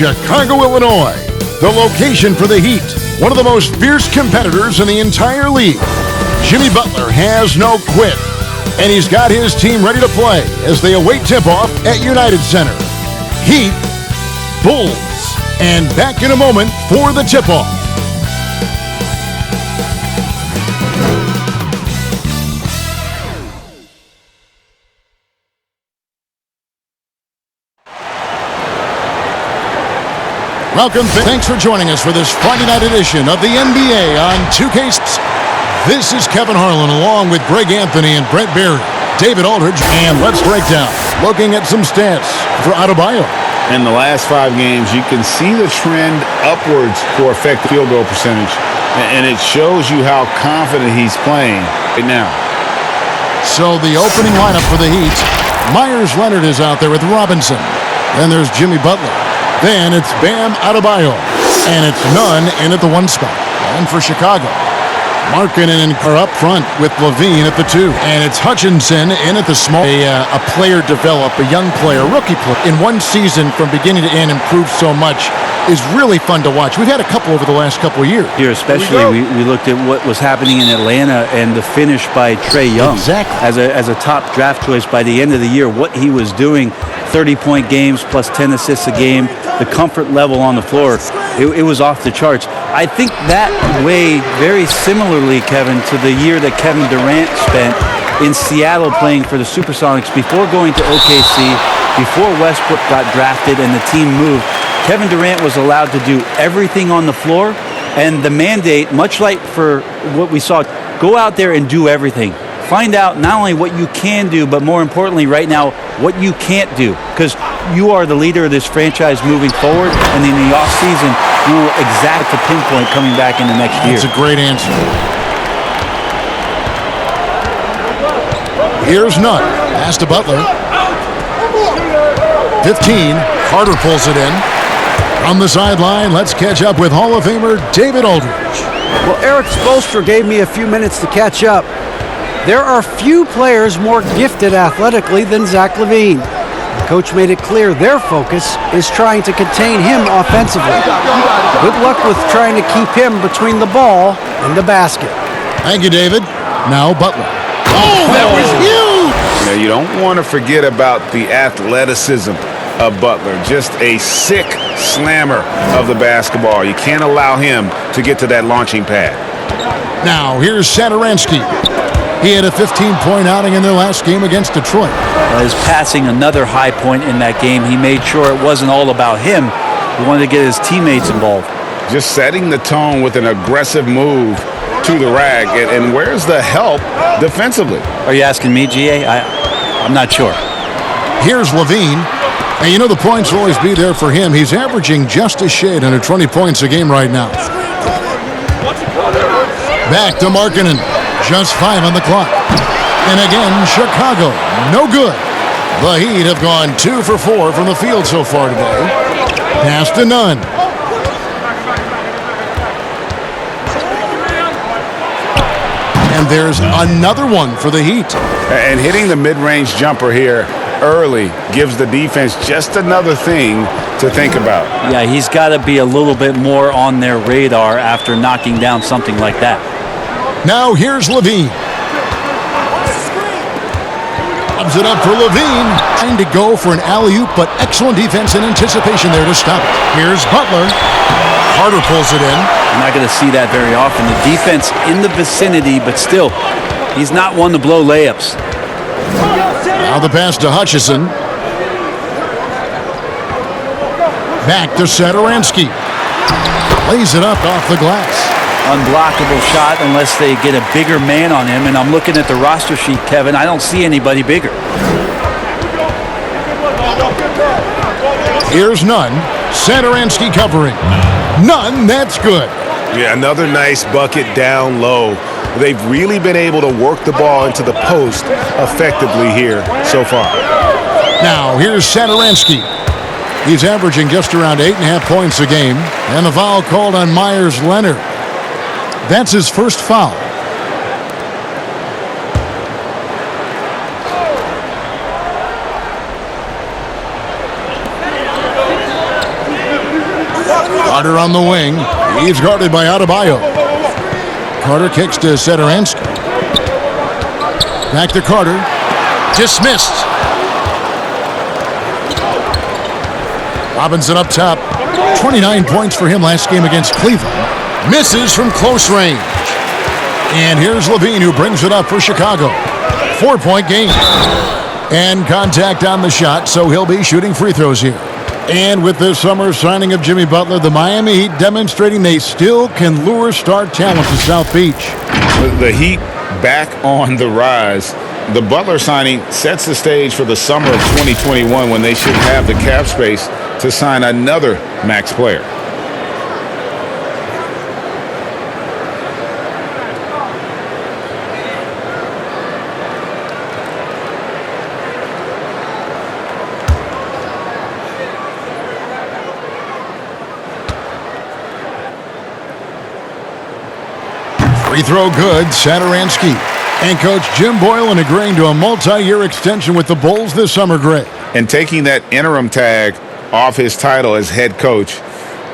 Chicago, Illinois, the location for the Heat, one of the most fierce competitors in the entire league. Jimmy Butler has no quit, and he's got his team ready to play as they await tip-off at United Center. Heat, Bulls, and back in a moment for the tip-off. Welcome. Thanks for joining us for this Friday night edition of the NBA on 2K. This is Kevin Harlan along with Greg Anthony and Brent Berry, David Aldridge, and let's break down. Looking at some stats for Adebayo. In the last 5 games, you can see the trend upwards for effective field goal percentage, and it shows you how confident he's playing right now. So the opening lineup for the Heat, Myers Leonard is out there with Robinson. Then there's Jimmy Butler. Then it's Bam Adebayo. And it's Nunn in at the 1 spot. And for Chicago, Markkanen are up front with Levine at the 2. And it's Hutchinson in at the small. A player develop, a young player, rookie player, in one season from beginning to end improved so much is really fun to watch. We've had a couple over the last couple of years. Here especially, we looked at what was happening in Atlanta and the finish by Trae Young. Exactly. As a top draft choice by the end of the year, what he was doing, 30-point games plus 10 assists a game, the comfort level on the floor, it was off the charts. I think that way very similarly, Kevin, to the year that Kevin Durant spent in Seattle playing for the Supersonics before going to OKC, before Westbrook got drafted and the team moved. Kevin Durant was allowed to do everything on the floor, and the mandate, much like for what we saw, go out there and do everything. Find out not only what you can do, but more importantly right now, what you can't do. Because you are the leader of this franchise moving forward, and in the offseason, you will exact the pinpoint coming back in the next year. That's a great answer. Here's Nunn. Pass to Butler. 15. Carter pulls it in. On the sideline, let's catch up with Hall of Famer David Aldridge. Well, Eric Spoelstra gave me a few minutes to catch up. There are few players more gifted athletically than Zach LaVine. The coach made it clear their focus is trying to contain him offensively. Good luck with trying to keep him between the ball and the basket. Thank you, David. Now Butler. Oh, that was huge! You don't want to forget about the athleticism of Butler. Just a sick slammer of the basketball. You can't allow him to get to that launching pad. Now, here's Satoransky. He had a 15-point outing in their last game against Detroit. His passing, another high point in that game. He made sure it wasn't all about him. He wanted to get his teammates involved. Just setting the tone with an aggressive move to the rack. And where's the help defensively? Are you asking me, GA? I'm not sure. Here's Levine. And you know the points will always be there for him. He's averaging just a shade under 20 points a game right now. Back to Markkanen. Just 5 on the clock. And again, Chicago, no good. The Heat have gone 2 for 4 from the field so far today. Pass to Nunn. And there's another one for the Heat. And hitting the mid-range jumper here early gives the defense just another thing to think about. Yeah, he's got to be a little bit more on their radar after knocking down something like that. Now here's Levine. Lobs it up for Levine. Trying to go for an alley-oop, but excellent defense and anticipation there to stop it. Here's Butler. Carter pulls it in. You're not going to see that very often. The defense in the vicinity, but still, he's not one to blow layups. Now the pass to Hutchison. Back to Satoransky. Lays it up off the glass. Unblockable shot unless they get a bigger man on him. And I'm looking at the roster sheet, Kevin. I don't see anybody bigger. Here's Nunn. Satoransky covering. Nunn, that's good. Yeah, another nice bucket down low. They've really been able to work the ball into the post effectively here so far. Now, here's Satoransky. He's averaging just around 8.5 points a game. And the foul called on Myers Leonard. That's his first foul. Carter on the wing. He's guarded by Adebayo. Carter kicks to Satoransky. Back to Carter. Dismissed. Robinson up top. 29 points for him last game against Cleveland. Misses from close range. And here's Levine, who brings it up for Chicago. 4-point game. And contact on the shot, so he'll be shooting free throws here. And with the summer signing of Jimmy Butler, the Miami Heat demonstrating they still can lure star talent to South Beach. The Heat back on the rise. The Butler signing sets the stage for the summer of 2021 when they should have the cap space to sign another max player. Free throw good, Satoransky. And Coach Jim Boylan agreeing to a multi-year extension with the Bulls this summer, Greg. And taking that interim tag off his title as head coach,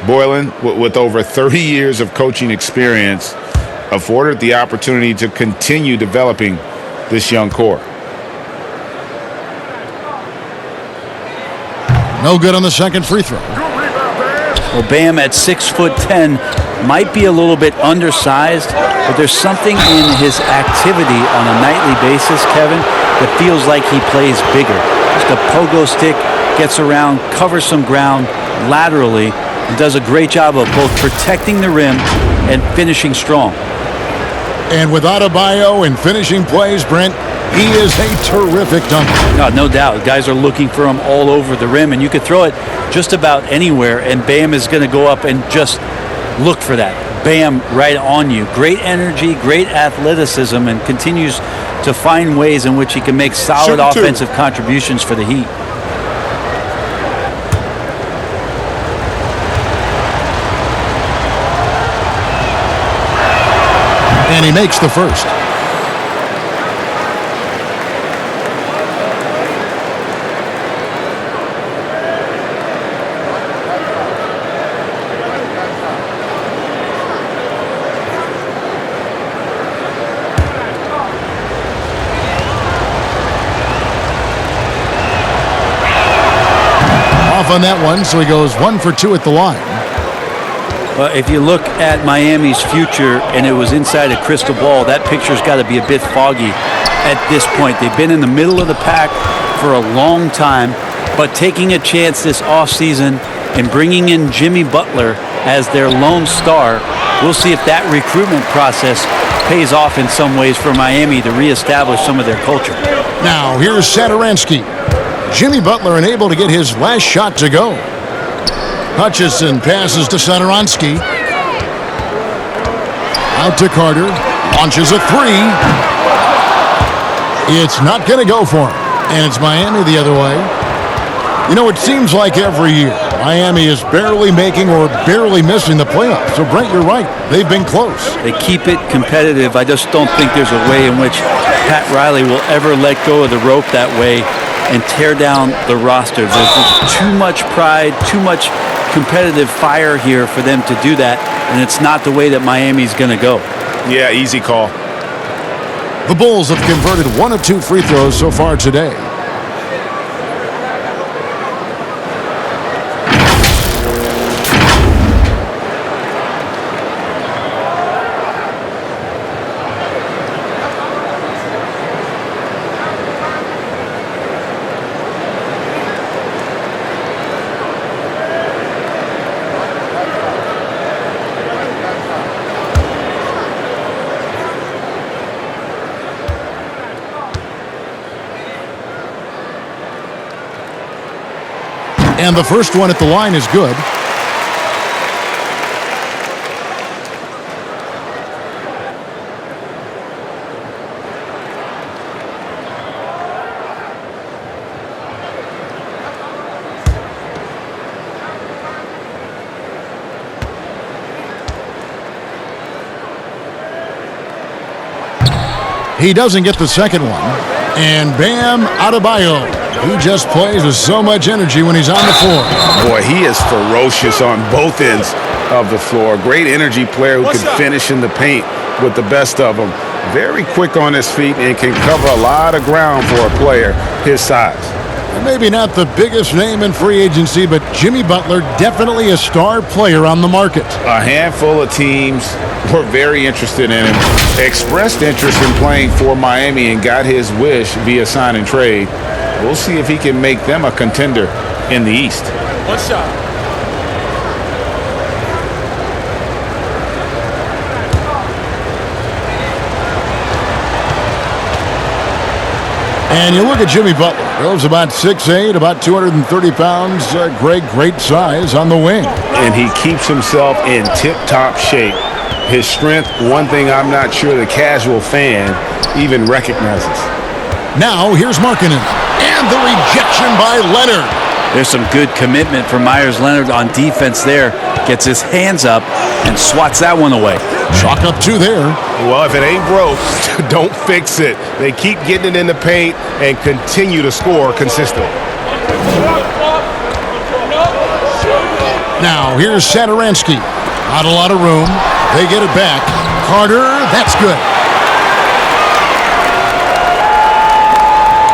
Boylan, with over 30 years of coaching experience, afforded the opportunity to continue developing this young core. No good on the second free throw. Well, Bam at 6'10" might be a little bit undersized, but there's something in his activity on a nightly basis, Kevin, that feels like he plays bigger. Just a pogo stick, gets around, covers some ground laterally, and does a great job of both protecting the rim and finishing strong. And with Adebayo and finishing plays, Brent, he is a terrific dunker. No doubt. Guys are looking for him all over the rim, and you could throw it just about anywhere, and Bam is going to go up and just look for that. Bam right on you. Great energy, great athleticism, and continues to find ways in which he can make solid offensive contributions for the Heat. And he makes the first. Off on that one, so he goes 1 for 2 at the line. Well, if you look at Miami's future and it was inside a crystal ball, that picture's got to be a bit foggy at this point. They've been in the middle of the pack for a long time, but taking a chance this offseason and bringing in Jimmy Butler as their lone star, we'll see if that recruitment process pays off in some ways for Miami to reestablish some of their culture. Now, here's Satoransky. Jimmy Butler unable to get his last shot to go. Hutchison passes to Satoransky. Out to Carter. Launches a three. It's not going to go for him. And it's Miami the other way. You know, it seems like every year Miami is barely making or barely missing the playoffs. So, Brent, you're right. They've been close. They keep it competitive. I just don't think there's a way in which Pat Riley will ever let go of the rope that way and tear down the roster. There's just too much pride, too much competitive fire here for them to do that, and it's not the way that Miami's going to go. Yeah, easy call. The Bulls have converted 1 of 2 free throws so far today. And the first one at the line is good. He doesn't get the second one. And Bam Adebayo. He just plays with so much energy when he's on the floor. Boy, he is ferocious on both ends of the floor. Great energy player who can finish in the paint with the best of them. Very quick on his feet and can cover a lot of ground for a player his size. Maybe not the biggest name in free agency, but Jimmy Butler, definitely a star player on the market. A handful of teams were very interested in him, expressed interest in playing for Miami, and got his wish via sign and trade. We'll see if he can make them a contender in the East. One shot. And you look at Jimmy Butler. Bill's about 6'8", about 230 pounds. Great size on the wing. And he keeps himself in tip-top shape. His strength, one thing I'm not sure the casual fan even recognizes. Now, here's Markkanen. And the rejection by Leonard. There's some good commitment from Myers Leonard on defense there. Gets his hands up and swats that one away. Chalk up 2 there. Well, if it ain't broke, don't fix it. They keep getting it in the paint and continue to score consistently. Now, here's Satoransky. Not a lot of room. They get it back. Carter, that's good.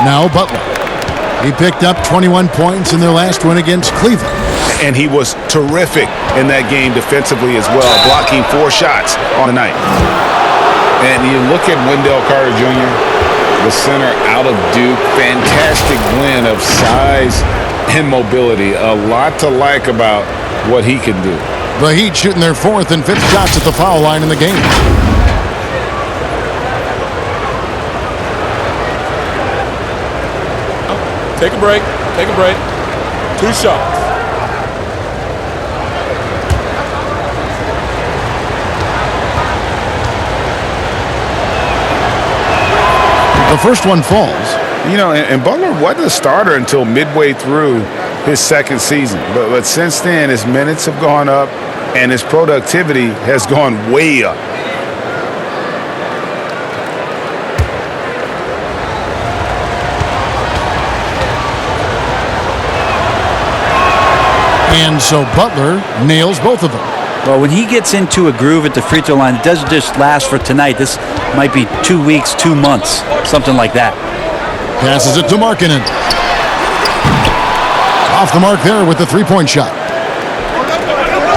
Now Butler. He picked up 21 points in their last win against Cleveland. And he was terrific in that game defensively as well, blocking 4 shots on the night. And you look at Wendell Carter Jr., the center out of Duke, fantastic blend of size and mobility. A lot to like about what he can do. The Heat shooting their 4th and 5th shots at the foul line in the game. Take a break. Take a break. 2 shots. The first one falls. You know, and Butler wasn't a starter until midway through his second season. But since then, his minutes have gone up and his productivity has gone way up. And so Butler nails both of them. Well, when he gets into a groove at the free throw line, it doesn't just last for tonight. This might be 2 weeks, 2 months, something like that. Passes it to Markkanen. Off the mark there with the 3-point shot.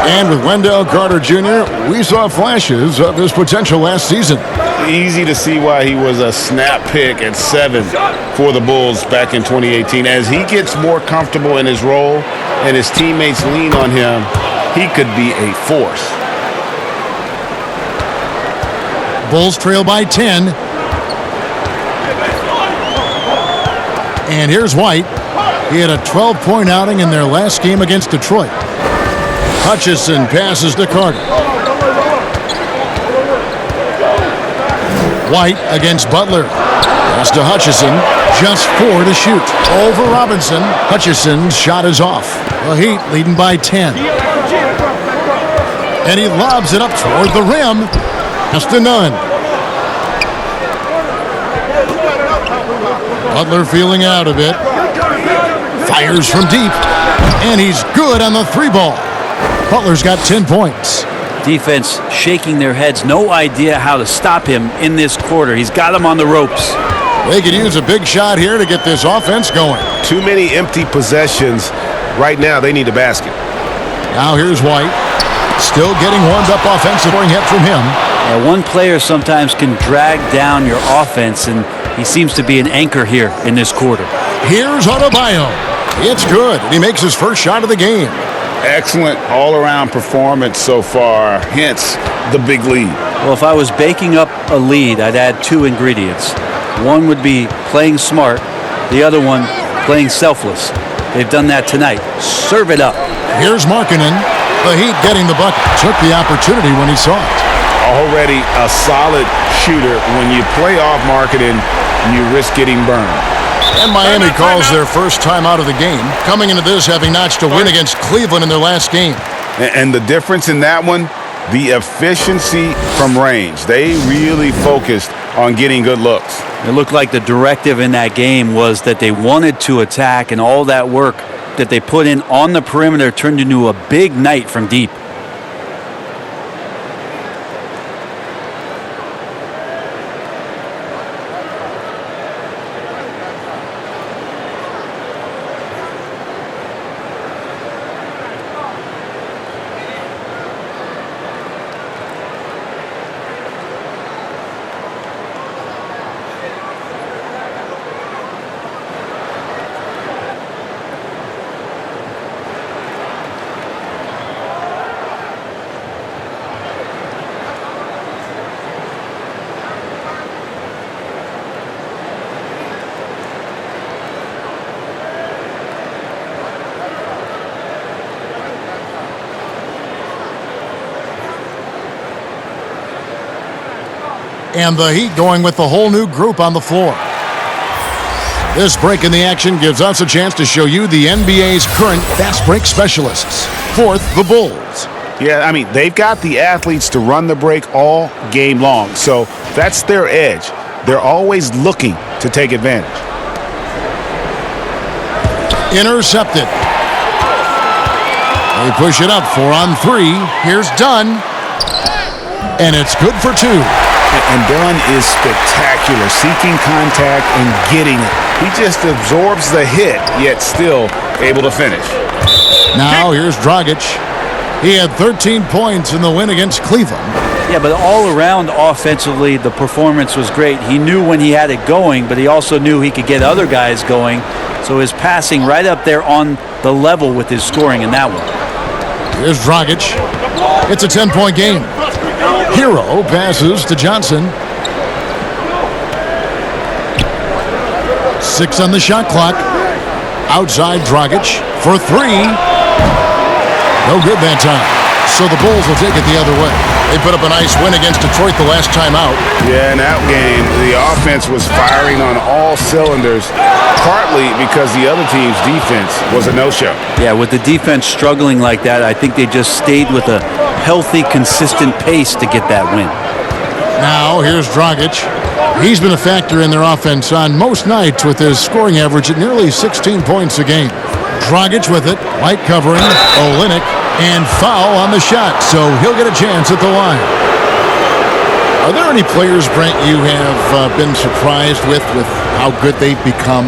And with Wendell Carter Jr., we saw flashes of his potential last season. Easy to see why he was a snap pick at 7 for the Bulls back in 2018. As he gets more comfortable in his role and his teammates lean on him, he could be a force. Bulls trail by 10. And here's White. He had a 12-point outing in their last game against Detroit. Hutchison passes to Carter. White against Butler. Pass to Hutchison. Just 4 to shoot. Over Robinson. Hutchison's shot is off. The Heat leading by 10. And he lobs it up toward the rim. Just to none. Butler feeling out a bit. Fires from deep. And he's good on the 3-ball. Butler's got 10 points. Defense shaking their heads. No idea how to stop him in this quarter. He's got him on the ropes. They could use a big shot here to get this offense going. Too many empty possessions. Right now, they need a basket. Now here's White. Still getting warmed up offensively. Hit from him. One player sometimes can drag down your offense, and he seems to be an anchor here in this quarter. Here's Adebayo. It's good. He makes his first shot of the game. Excellent all-around performance so far, hence the big lead. Well, if I was baking up a lead, I'd add 2 ingredients. One would be playing smart. The other one, playing selfless. They've done that tonight. Serve it up. Here's Markkanen. The Heat getting the bucket. Took the opportunity when he saw it. Already a solid shooter. When you play off Markkanen, you risk getting burned. And Miami calls their first time out of the game, coming into this having notched a win against Cleveland in their last game. And the difference in that one, the efficiency from range. They really focused on getting good looks. It looked like the directive in that game was that they wanted to attack, and all that work that they put in on the perimeter turned into a big night from deep. And the Heat going with the whole new group on the floor. This break in the action gives us a chance to show you the NBA's current fast break specialists. Fourth, the Bulls. Yeah, I mean, they've got the athletes to run the break all game long. So that's their edge. They're always looking to take advantage. Intercepted. They push it up 4-on-3. Here's Dunn. And it's good for 2. And Dunn is spectacular, seeking contact and getting it. He just absorbs the hit, yet still able to finish. Now here's Dragic. He had 13 points in the win against Cleveland. Yeah, but all around offensively, the performance was great. He knew when he had it going, but he also knew he could get other guys going. So his passing right up there on the level with his scoring in that one. Here's Dragic. It's a 10-point game. Hero passes to Johnson. 6 on the shot clock. Outside Dragic for 3. No good that time. So the Bulls will take it the other way. They put up a nice win against Detroit the last time out. Yeah, in that game, the offense was firing on all cylinders, partly because the other team's defense was a no-show. Yeah, with the defense struggling like that, I think they just stayed with a healthy, consistent pace to get that win. Now here's Dragic. He's been a factor in their offense on most nights with his scoring average at nearly 16 points a game. Dragic with it, light covering, Olynyk, and foul on the shot, so he'll get a chance at the line. Are there any players, Brent, you have been surprised with how good they've become?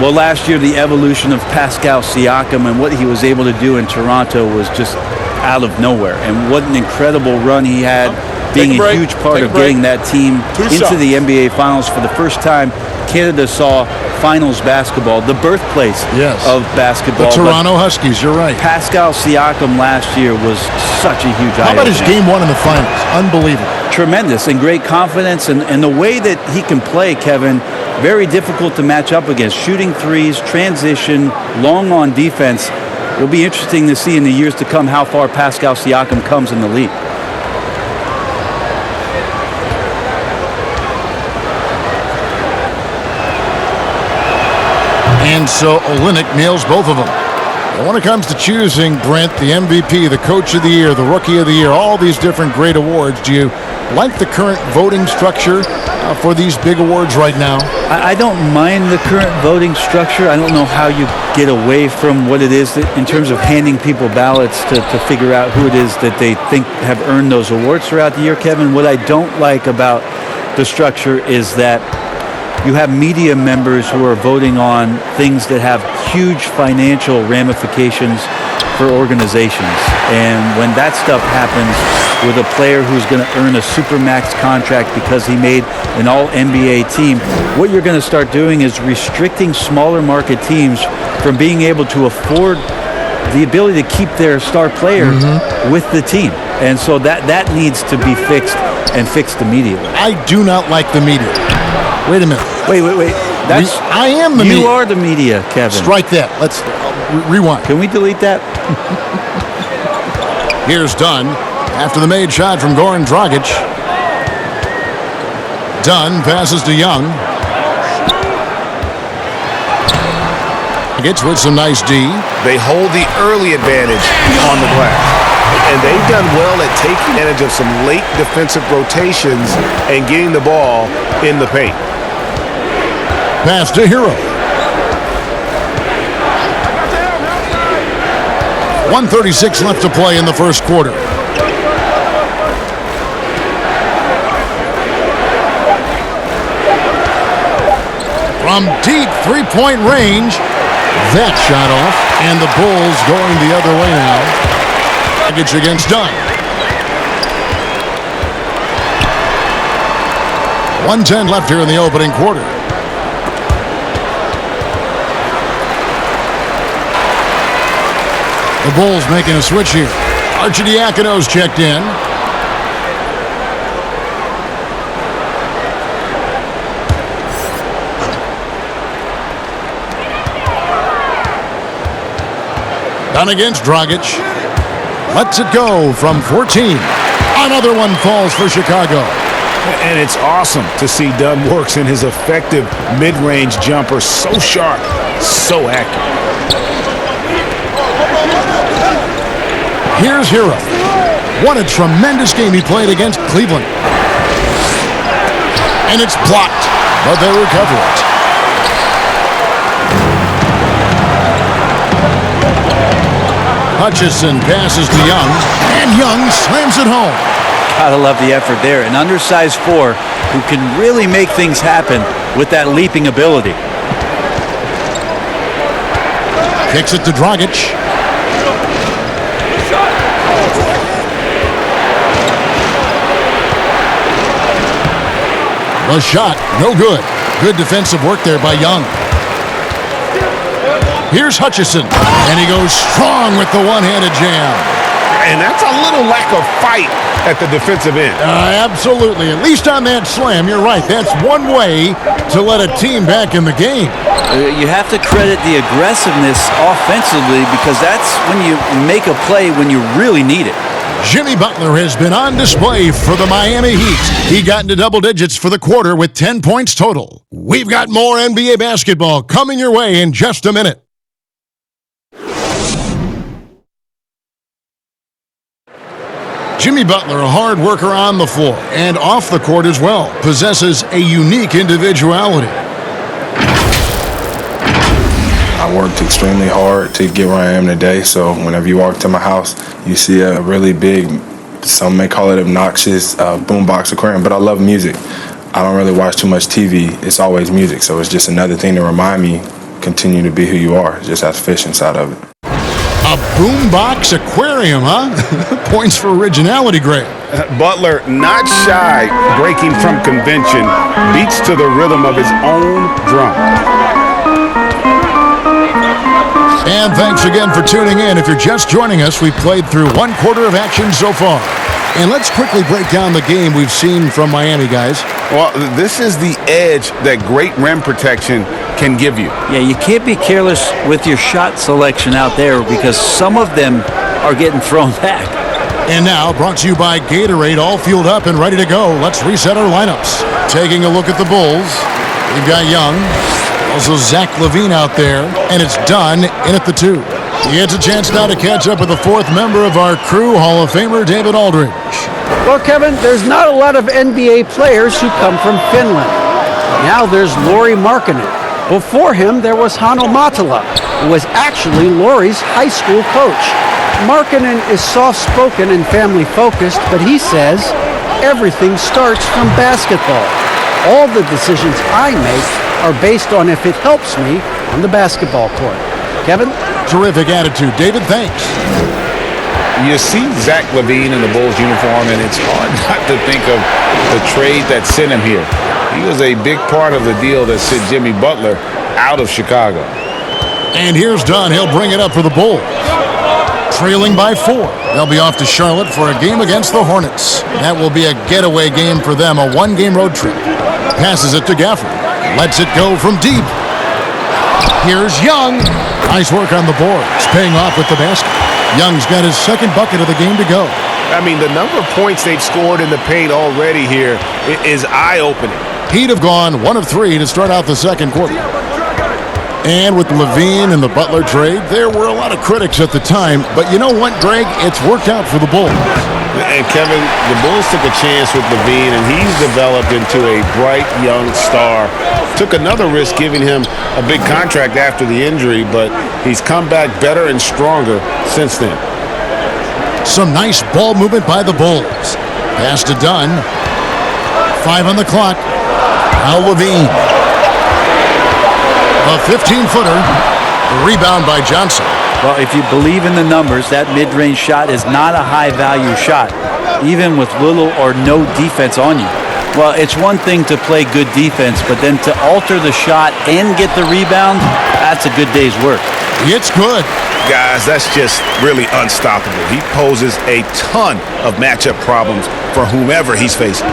Well, last year, the evolution of Pascal Siakam and what he was able to do in Toronto was just out of nowhere. And what an incredible run he had, being a huge part of getting that team into the NBA Finals for the first time. Canada saw finals basketball, the birthplace of basketball. The Toronto Huskies, you're right. Pascal Siakam last year was such a huge eye-opener. How about his game 1 in the finals? Unbelievable. Tremendous and great confidence. And the way that he can play, Kevin, very difficult to match up against. Shooting threes, transition, long on defense. It'll be interesting to see in the years to come how far Pascal Siakam comes in the league. And so Olynyk nails both of them. And when it comes to choosing, Brent, the MVP, the Coach of the Year, the Rookie of the Year, all these different great awards, do you like the current voting structure for these big awards right now? I don't mind the current voting structure. I don't know how you get away from what it is that, in terms of handing people ballots to figure out who it is that they think have earned those awards throughout the year, Kevin. What I don't like about the structure is that you have media members who are voting on things that have huge financial ramifications for organizations. And when that stuff happens with a player who's going to earn a supermax contract because he made an all-NBA team, what you're going to start doing is restricting smaller market teams from being able to afford the ability to keep their star player with the team. And so that needs to be fixed and fixed immediately. I do not like the media. Wait a minute. Wait. I am the media. You are the media, Kevin. Strike that. Let's rewind. Can we delete that? Here's Dunn after the made shot from Goran Dragic. Dunn passes to Young. Gets with some nice D. They hold the early advantage on the glass. And they've done well at taking advantage of some late defensive rotations and getting the ball in the paint. Pass to Hero. 1:36 left to play in the first quarter. From deep three-point range, that shot off, and the Bulls going the other way now. Dragic against Dunn. 1:10 left here in the opening quarter. The Bulls making a switch here. Arcidiakono's checked in. Dunn against Dragic. Lets it go from 14. Another one falls for Chicago. And it's awesome to see Dunn works in his effective mid-range jumper. So sharp, so accurate. Here's Hero. What a tremendous game he played against Cleveland. And it's blocked, but they recover it. Hutchison passes to Young, and Young slams it home. Gotta love the effort there. An undersized 4 who can really make things happen with that leaping ability. Kicks it to Dragic. The shot, no good. Good defensive work there by Young. Here's Hutchison, and he goes strong with the one-handed jam. And that's a little lack of fight at the defensive end. Absolutely. At least on that slam, you're right. That's one way to let a team back in the game. You have to credit the aggressiveness offensively because that's when you make a play when you really need it. Jimmy Butler has been on display for the Miami Heat. He got into double digits for the quarter with 10 points total. We've got more NBA basketball coming your way in just a minute. Jimmy Butler, a hard worker on the floor and off the court as well, possesses a unique individuality. I worked extremely hard to get where I am today, so whenever you walk to my house, you see a really big, some may call it obnoxious, boombox aquarium, but I love music. I don't really watch too much TV. It's always music, so it's just another thing to remind me, continue to be who you are. It just has fish inside of it. A boombox aquarium, huh? Points for originality, Greg. Butler, not shy, breaking from convention, beats to the rhythm of his own drum. And thanks again for tuning in. If you're just joining us, we've played through one quarter of action so far. And let's quickly break down the game we've seen from Miami, guys. Well, this is the edge that great rim protection can give you. Yeah, you can't be careless with your shot selection out there because some of them are getting thrown back. And now, brought to you by Gatorade, all fueled up and ready to go. Let's reset our lineups. Taking a look at the Bulls, we've got Young, also Zach LaVine out there, and it's Dunn in at the 2. He gets a chance now to catch up with the 4th member of our crew, Hall of Famer David Aldridge. Well, Kevin, there's not a lot of NBA players who come from Finland. Now there's Lauri Markkanen. Before him, there was Hanno Matala, who was actually Lauri's high school coach. Markkanen is soft-spoken and family-focused, but he says everything starts from basketball. All the decisions I make are based on if it helps me on the basketball court. Kevin? Terrific attitude. David, thanks. You see Zach LaVine in the Bulls uniform, and it's hard not to think of the trade that sent him here. He was a big part of the deal that sent Jimmy Butler out of Chicago. And here's Dunn. He'll bring it up for the Bulls. Trailing by 4. They'll be off to Charlotte for a game against the Hornets. That will be a getaway game for them, a one-game road trip. Passes it to Gafford. Lets it go from deep. Here's Young. Nice work on the boards, paying off with the basket. Young's got his second bucket of the game to go. I mean, the number of points they've scored in the paint already here is eye-opening. He'd have gone 1 of 3 to start out the second quarter. And with LaVine and the Butler trade, there were a lot of critics at the time. But you know what, Greg? It's worked out for the Bulls. And Kevin, the Bulls took a chance with LaVine, and he's developed into a bright young star. Took another risk giving him a big contract after the injury, but he's come back better and stronger since then. Some nice ball movement by the Bulls. Pass to Dunn. 5 on the clock. Now LaVine. A 15-footer. Rebound by Johnson. Well, if you believe in the numbers, that mid-range shot is not a high-value shot, even with little or no defense on you. Well, it's one thing to play good defense, but then to alter the shot and get the rebound, that's a good day's work. It's good. Guys, that's just really unstoppable. He poses a ton of matchup problems for whomever he's facing.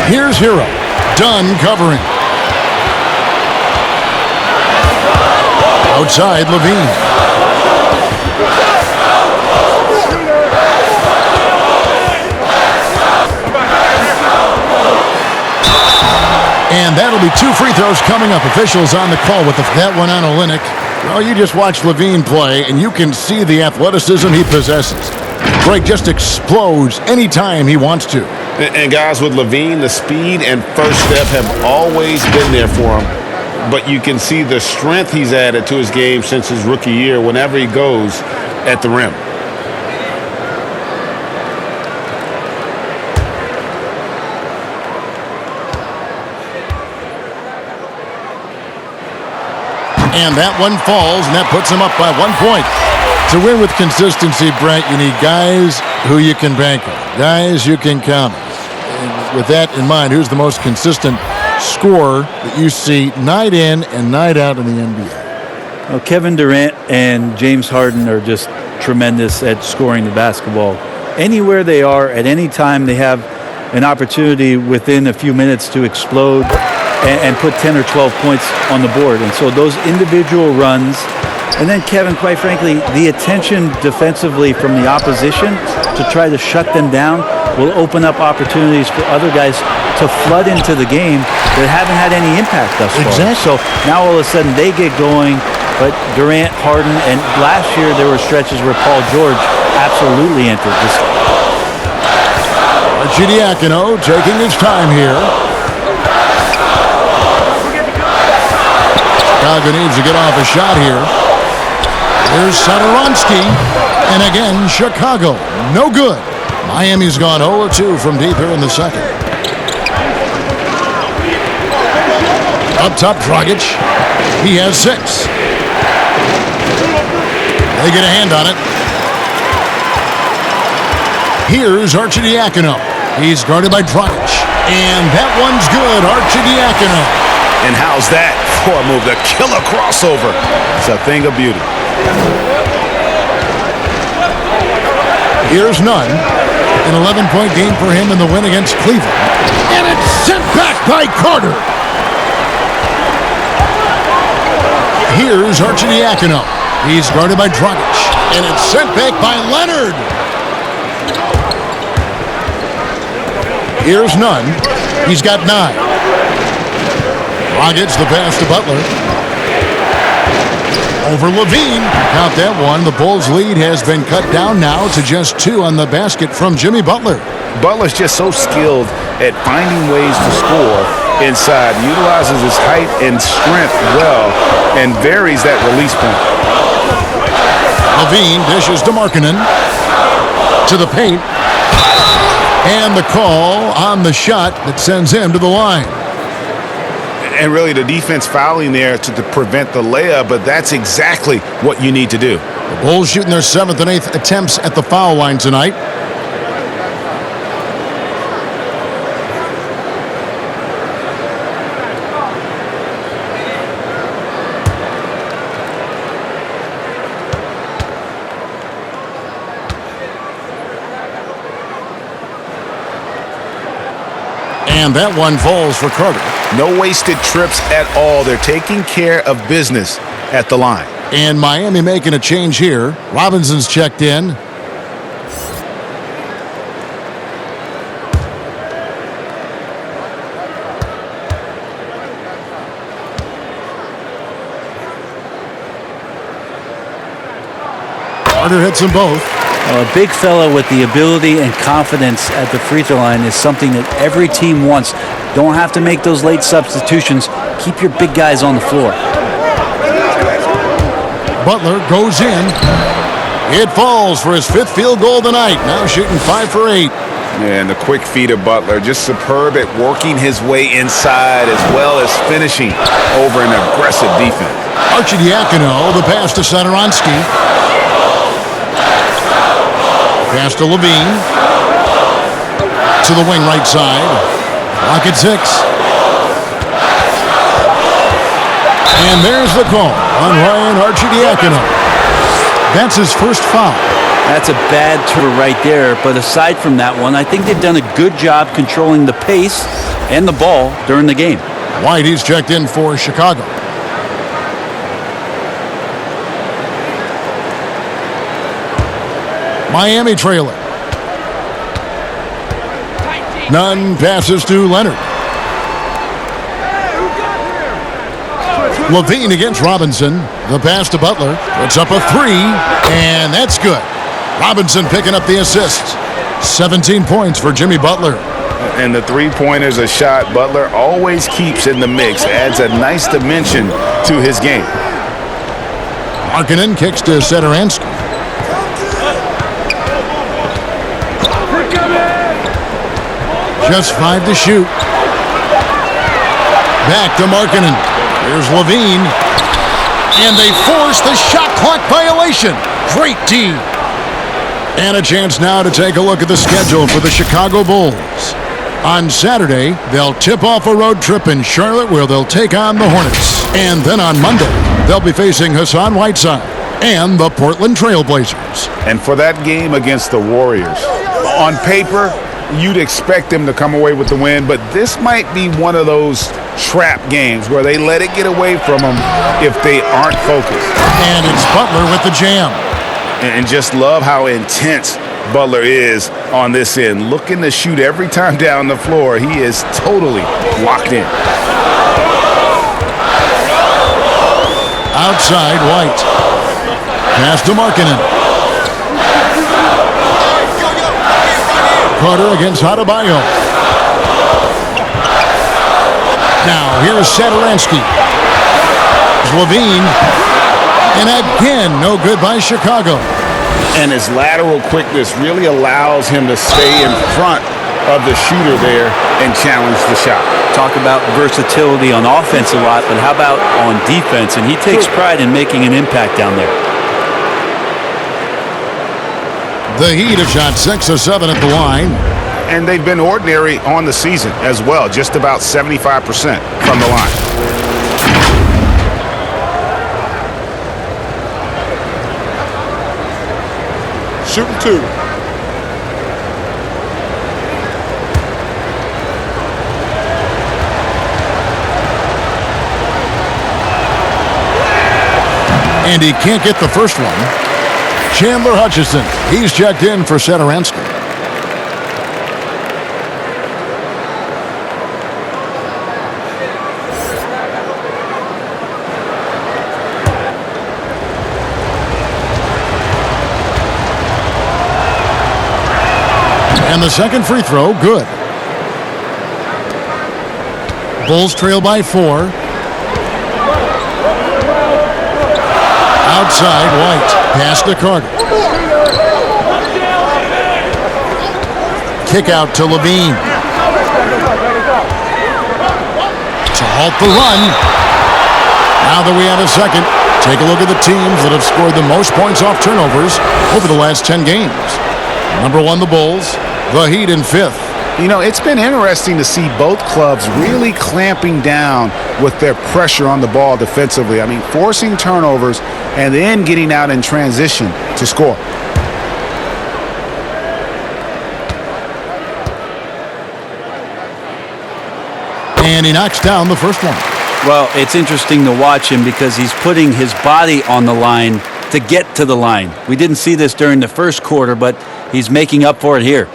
Here's Hero. Dunn covering. Outside, LaVine. And that'll be 2 free throws coming up. Officials on the call with that one on Olynyk. Well, you just watch Levine play, and you can see the athleticism he possesses. Greg just explodes anytime he wants to. And guys, with Levine, the speed and first step have always been there for him. But you can see the strength he's added to his game since his rookie year whenever he goes at the rim. And that one falls, and that puts him up by 1 point. To win with consistency, Brent, you need guys who you can bank on, guys you can count on. And with that in mind, who's the most consistent scorer that you see night in and night out in the NBA? Well, Kevin Durant and James Harden are just tremendous at scoring the basketball. Anywhere they are, at any time, they have an opportunity within a few minutes to explode and put 10 or 12 points on the board. And so those individual runs, and then Kevin, quite frankly, the attention defensively from the opposition to try to shut them down will open up opportunities for other guys to flood into the game that haven't had any impact thus far. Exactly. So now all of a sudden they get going, but Durant, Harden, and last year there were stretches where Paul George absolutely entered this. Arcidiacono taking his time here. Chicago needs to get off a shot here. Here's Satoransky. And again, Chicago. No good. Miami's gone 0-2 from deep here in the second. Up top, Dragic. He has 6. They get a hand on it. Here's Arcidiacono. He's guarded by Dragic. And that one's good. Arcidiacono. And how's that for a move? The killer crossover. It's a thing of beauty. Here's Nunn. An 11-point game for him in the win against Cleveland. And it's sent back by Carter. Here's Arcidiacono. He's guarded by Dragic. And it's sent back by Leonard. Here's Nunn. He's got 9. Dragic, the pass to Butler. Over Levine. Count that one. The Bulls' lead has been cut down now to just 2 on the basket from Jimmy Butler. Butler's just so skilled at finding ways to score inside, utilizes his height and strength well, and varies that release point. Levine dishes to Markkanen. To the paint. And the call on the shot that sends him to the line. And really the defense fouling there to prevent the layup, but that's exactly what you need to do. The Bulls shooting their 7th and 8th attempts at the foul line tonight. And that one falls for Carter. No wasted trips at all. They're taking care of business at the line. And Miami making a change here. Robinson's checked in. Carter hits them both. A big fella with the ability and confidence at the free throw line is something that every team wants. Don't have to make those late substitutions. Keep your big guys on the floor. Butler goes in. It falls for his 5th field goal tonight. Now shooting 5 for 8. And the quick feet of Butler, just superb at working his way inside as well as finishing over an aggressive defense. Arcidiacono, the pass to Satoransky. Pass to Levine. To the wing right side. Rocket 6. And there's the call on Ryan Arcidiacono. That's his first foul. That's a bad turn right there. But aside from that one, I think they've done a good job controlling the pace and the ball during the game. White, he's checked in for Chicago. Miami trailing. Nunn passes to Leonard. Levine against Robinson. The pass to Butler. Puts up a three, and that's good. Robinson picking up the assist. 17 points for Jimmy Butler. And the three-pointer's a shot Butler always keeps in the mix. Adds a nice dimension to his game. Markkanen kicks to Satoransky. Just 5 to shoot. Back to Markkanen. Here's Levine. And they force the shot clock violation. Great D. And a chance now to take a look at the schedule for the Chicago Bulls. On Saturday, they'll tip off a road trip in Charlotte where they'll take on the Hornets. And then on Monday, they'll be facing Hassan Whiteside and the Portland Trail Blazers. And for that game against the Warriors, on paper, you'd expect them to come away with the win, but this might be one of those trap games where they let it get away from them if they aren't focused. And it's Butler with the jam. And just love how intense Butler is on this end. Looking to shoot every time down the floor. He is totally locked in. Outside, White. Pass to Markkanen. Carter against Adebayo. Now, here's Satoransky. Levine. And again, no good by Chicago. And his lateral quickness really allows him to stay in front of the shooter there and challenge the shot. Talk about versatility on offense a lot, but how about on defense? And he takes pride in making an impact down there. The Heat have shot 6 of 7 at the line. And they've been ordinary on the season as well, just about 75% from the line. Shooting 2. And he can't get the first one. Chandler Hutchison. He's checked in for Satoransky. And the second free throw, good. Bulls trail by 4. Outside, White. Pass to Carter. Kick out to Levine. To halt the run. Now that we have a second, take a look at the teams that have scored the most points off turnovers over the last 10 games. Number 1, the Bulls. The Heat in 5th. You know, it's been interesting to see both clubs really clamping down with their pressure on the ball defensively. I mean, forcing turnovers and then getting out in transition to score. And he knocks down the first one. Well, it's interesting to watch him because he's putting his body on the line to get to the line. We didn't see this during the first quarter, but he's making up for it here.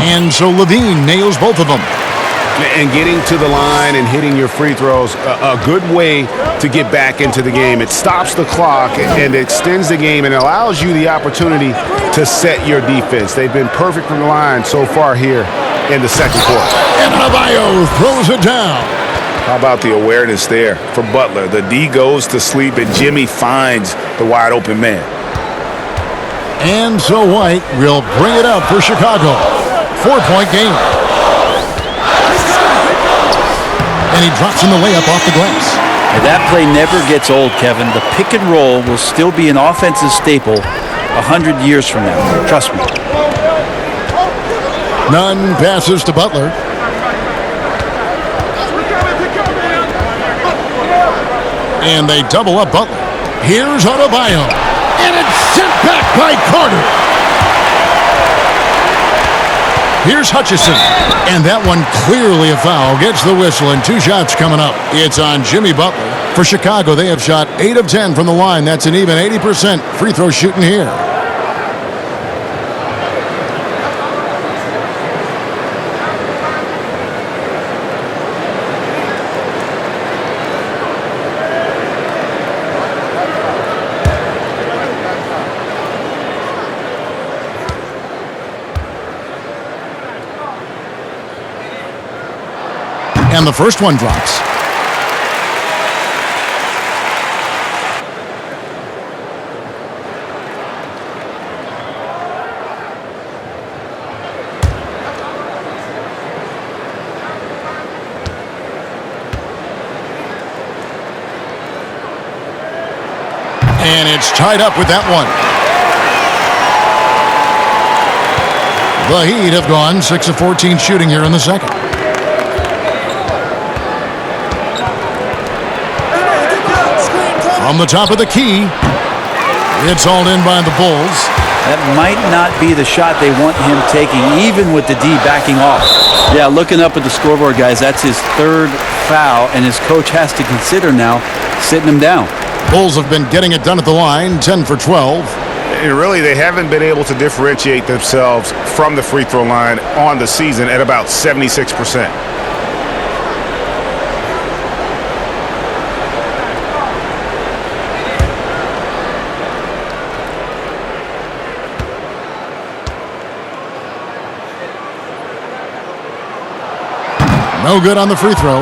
And so Levine nails both of them. And getting to the line and hitting your free throws, a good way to get back into the game. It stops the clock and extends the game and allows you the opportunity to set your defense. They've been perfect from the line so far here in the second quarter. And Adebayo throws it down. How about the awareness there for Butler? The D goes to sleep and Jimmy finds the wide open man. And so White will bring it up for Chicago. 4-point game. And he drops in the layup off the glass. And that play never gets old, Kevin. The pick and roll will still be an offensive staple 100 years from now. Trust me. Nunn passes to Butler. And they double up Butler. Here's Adebayo. And it's sent back by Carter. Here's Hutchison. And that one clearly a foul. Gets the whistle and 2 shots coming up. It's on Jimmy Butler. For Chicago, they have shot 8 of 10 from the line. That's an even 80% free throw shooting here. And the first one drops. And it's tied up with that one. The Heat have gone 6 of 14 shooting here in the second. From the top of the key, it's hauled in by the Bulls. That might not be the shot they want him taking, even with the D backing off. Yeah, looking up at the scoreboard, guys, that's his third foul, and his coach has to consider now sitting him down. Bulls have been getting it done at the line, 10 for 12. And really, they haven't been able to differentiate themselves from the free throw line on the season at about 76%. No good on the free throw.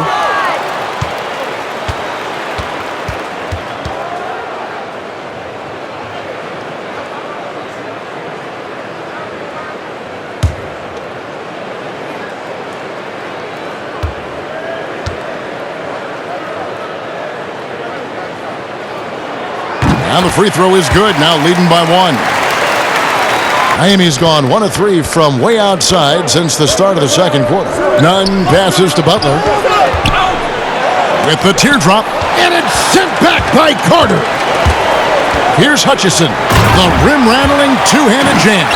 Now the free throw is good, now leading by one. Miami's gone 1 of 3 from way outside since the start of the second quarter. Nunn passes to Butler. With the teardrop, and it's sent back by Carter. Here's Hutchison, the rim-rattling two-handed jam.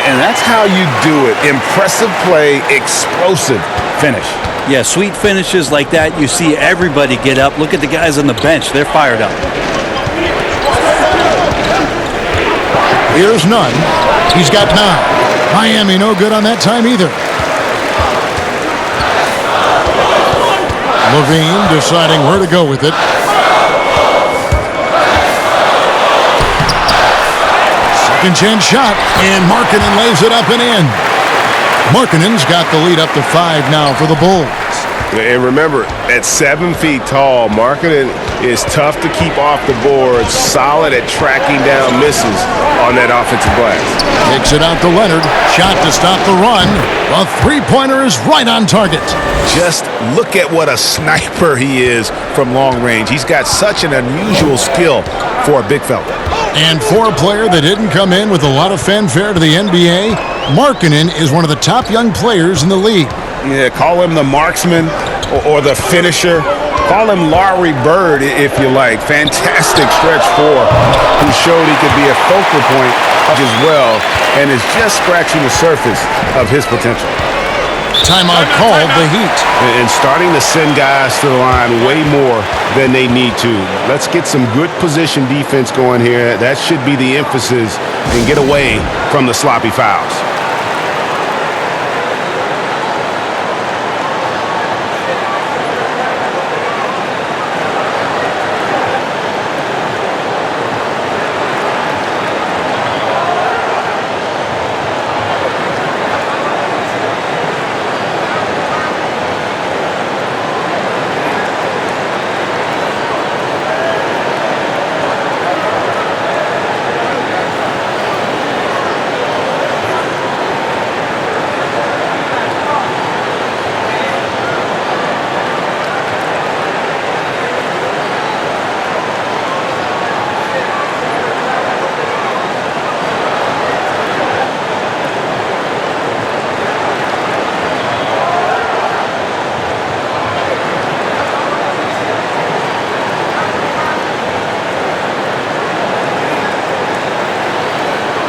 And that's how you do it. Impressive play, explosive finish. Yeah, sweet finishes like that, you see everybody get up. Look at the guys on the bench. They're fired up. Here's Nunn. He's got 9. Miami no good on that time either. Levine deciding where to go with it. Second chance shot, and Markkanen lays it up and in. Markkanen's got the lead up to 5 now for the Bulls. And remember, at 7 feet tall, Markkanen is tough to keep off the board, solid at tracking down misses on that offensive glass. Takes it out to Leonard. Shot to stop the run. A three-pointer is right on target. Just look at what a sniper he is from long range. He's got such an unusual skill for a big fella. And for a player that didn't come in with a lot of fanfare to the NBA, Markkanen is one of the top young players in the league. Yeah, call him the marksman or the finisher. Call him Larry Bird, if you like. Fantastic stretch 4, who showed he could be a focal point as well and is just scratching the surface of his potential. Timeout called the Heat. And starting to send guys to the line way more than they need to. Let's get some good position defense going here. That should be the emphasis, and get away from the sloppy fouls.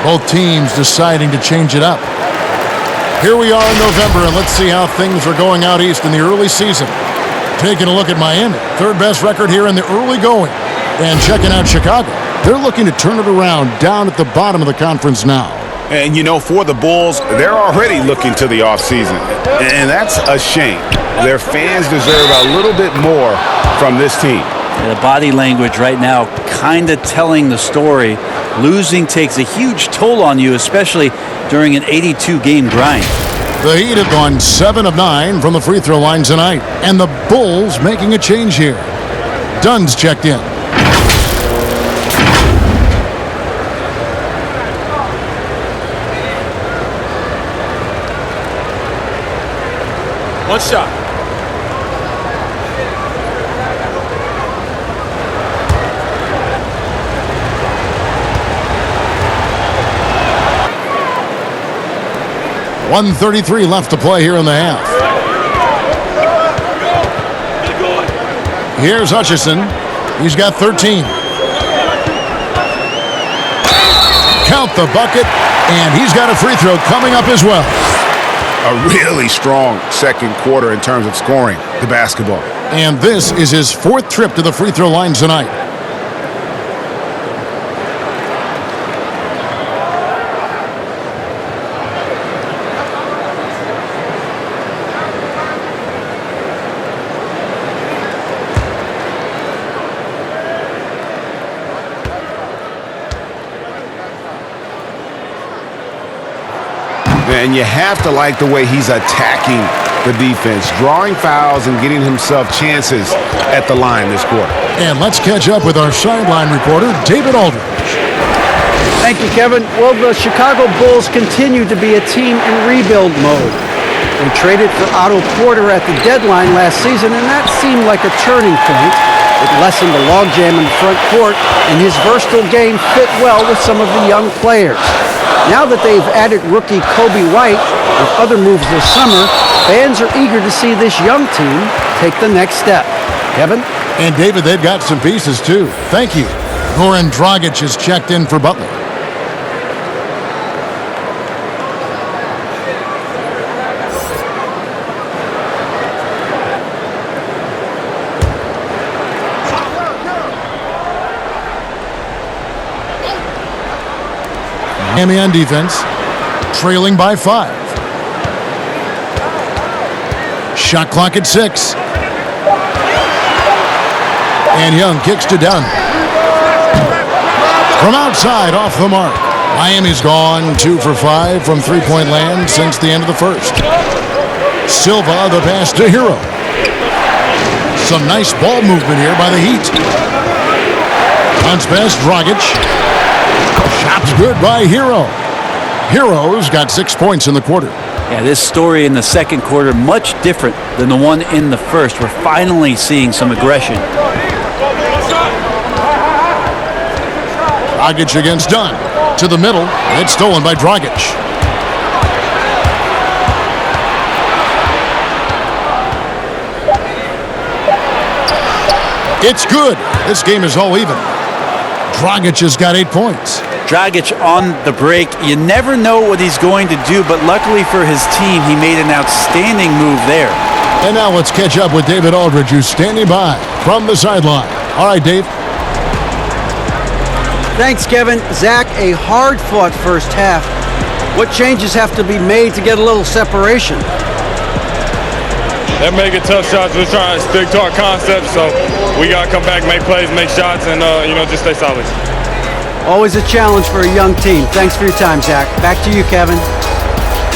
Both teams deciding to change it up. Here we are in November, and let's see how things are going out east in the early season. Taking a look at Miami, third best record here in the early going. And checking out Chicago. They're looking to turn it around down at the bottom of the conference now. And, you know, for the Bulls, they're already looking to the offseason. And that's a shame. Their fans deserve a little bit more from this team. The body language right now kind of telling the story. Losing takes a huge toll on you, especially during an 82-game grind. The Heat have gone 7 of 9 from the free throw line tonight. And the Bulls making a change here. Dunn's checked in. One shot. .133 left to play here in the half. Here's Hutchison. He's got 13. Count the bucket, and he's got a free throw coming up as well. A really strong second quarter in terms of scoring the basketball. And this is his 4th trip to the free throw line tonight. And you have to like the way he's attacking the defense, drawing fouls and getting himself chances at the line this quarter. And let's catch up with our sideline reporter, David Aldridge. Thank you, Kevin. Well, the Chicago Bulls continue to be a team in rebuild mode. They traded for Otto Porter at the deadline last season, and that seemed like a turning point. It lessened the logjam in the front court, and his versatile game fit well with some of the young players. Now that they've added rookie Kobe White with other moves this summer, fans are eager to see this young team take the next step. Kevin? And David, they've got some pieces too. Thank you. Goran Dragic is checked in for Butler. Miami on defense, trailing by 5. Shot clock at 6. And Young kicks to Dunn. From outside, off the mark. Miami's gone 2 for 5 from three-point land since the end of the first. Silva, the pass to Hero. Some nice ball movement here by the Heat. Bounce pass, Dragic. Shot's good by Hero. Hero's got 6 points in the quarter. Yeah, this story in the second quarter, much different than the one in the first. We're finally seeing some aggression. Dragic against Dunn. To the middle. It's stolen by Dragic. It's good. This game is all even. Dragic has got 8 points. Dragic on the break. You never know what he's going to do, but luckily for his team, he made an outstanding move there. And now let's catch up with David Aldridge, who's standing by from the sideline. All right, Dave. Thanks, Kevin. Zach, a hard-fought first half. What changes have to be made to get a little separation? They're making tough shots. We're trying to stick to our concept, so we got to come back, make plays, make shots, and, just stay solid. Always a challenge for a young team. Thanks for your time, Zach. Back to you, Kevin.